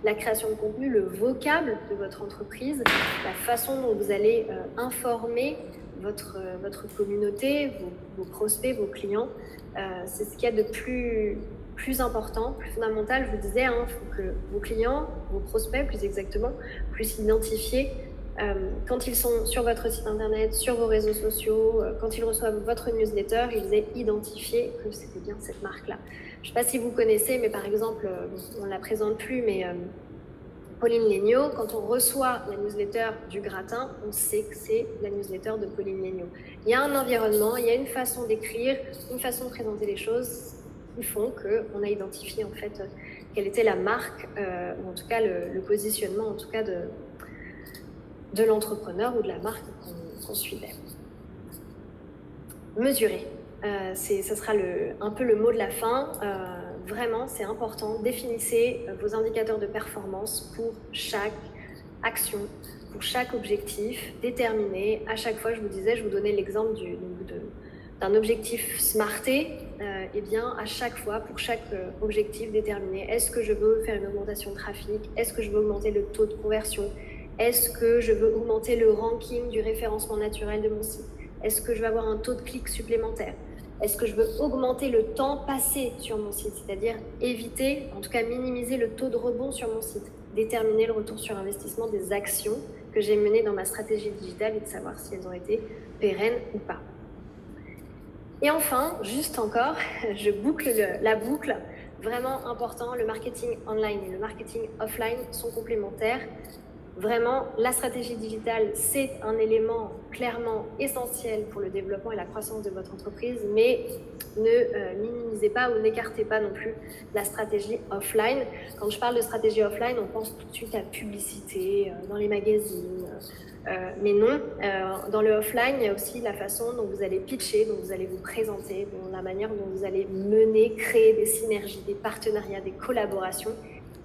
la création de contenu, le vocable de votre entreprise, la façon dont vous allez informer votre communauté, vos prospects, vos clients. C'est ce qu'il y a de plus important, plus fondamental. Je vous disais, il faut que vos clients, vos prospects plus exactement, puissent identifier quand ils sont sur votre site internet, sur vos réseaux sociaux, quand ils reçoivent votre newsletter, ils aient identifié que c'était bien cette marque-là. Je ne sais pas si vous connaissez, mais par exemple, on ne la présente plus, mais Pauline Léniaud, quand on reçoit la newsletter du gratin, on sait que c'est la newsletter de Pauline Léniaud. Il y a un environnement, il y a une façon d'écrire, une façon de présenter les choses qui font qu'on a identifié en fait quelle était la marque, ou en tout cas le positionnement en tout cas de l'entrepreneur ou de la marque qu'on suivait. Mesurer, ce sera un peu le mot de la fin. Vraiment, c'est important. Définissez vos indicateurs de performance pour chaque action, pour chaque objectif. Déterminez. À chaque fois, je vous donnais l'exemple d'un objectif smarté. Eh bien, à chaque fois, pour chaque objectif déterminé, est-ce que je veux faire une augmentation de trafic? Est-ce que je veux augmenter le taux de conversion? Est-ce que je veux augmenter le ranking du référencement naturel de mon site? Est-ce que je veux avoir un taux de clic supplémentaire? Est-ce que je veux augmenter le temps passé sur mon site? C'est-à-dire éviter, en tout cas minimiser le taux de rebond sur mon site. Déterminer le retour sur investissement des actions que j'ai menées dans ma stratégie digitale et de savoir si elles ont été pérennes ou pas. Et enfin, juste encore, je boucle la boucle. Vraiment important, le marketing online et le marketing offline sont complémentaires. Vraiment, la stratégie digitale, c'est un élément clairement essentiel pour le développement et la croissance de votre entreprise, mais ne minimisez pas ou n'écartez pas non plus la stratégie offline. Quand je parle de stratégie offline, on pense tout de suite à publicité, dans les magazines, mais non. Dans le offline, il y a aussi la façon dont vous allez pitcher, dont vous allez vous présenter, la manière dont vous allez mener, créer des synergies, des partenariats, des collaborations.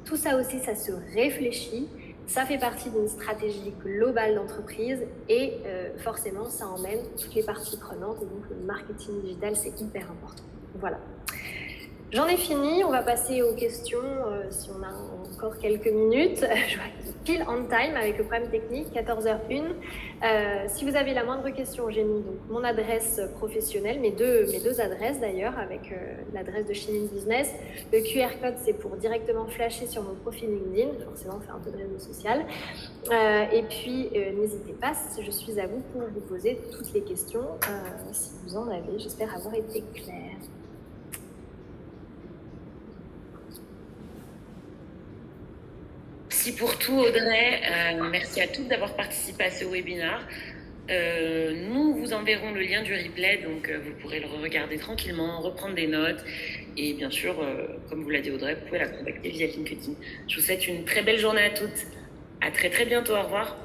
Tout ça aussi, ça se réfléchit. Ça fait partie d'une stratégie globale d'entreprise et forcément, ça emmène toutes les parties prenantes. Et donc, le marketing digital, c'est hyper important. Voilà. J'en ai fini. On va passer aux questions si on a encore quelques minutes. Je vois pile on time avec le problème technique, 14h01. Si vous avez la moindre question, j'ai mis donc mon adresse professionnelle, mes deux adresses d'ailleurs, avec l'adresse de Shemin Business. Le QR code, c'est pour directement flasher sur mon profil LinkedIn, forcément faire un peu de réseau social. Et puis, n'hésitez pas, je suis à vous pour vous poser toutes les questions, si vous en avez. J'espère avoir été claire. Merci pour tout, Audrey. Merci à toutes d'avoir participé à ce webinaire. Nous vous enverrons le lien du replay, donc vous pourrez le regarder tranquillement, reprendre des notes. Et bien sûr, comme vous l'a dit Audrey, vous pouvez la contacter via LinkedIn. Je vous souhaite une très belle journée à toutes. À très très bientôt. Au revoir.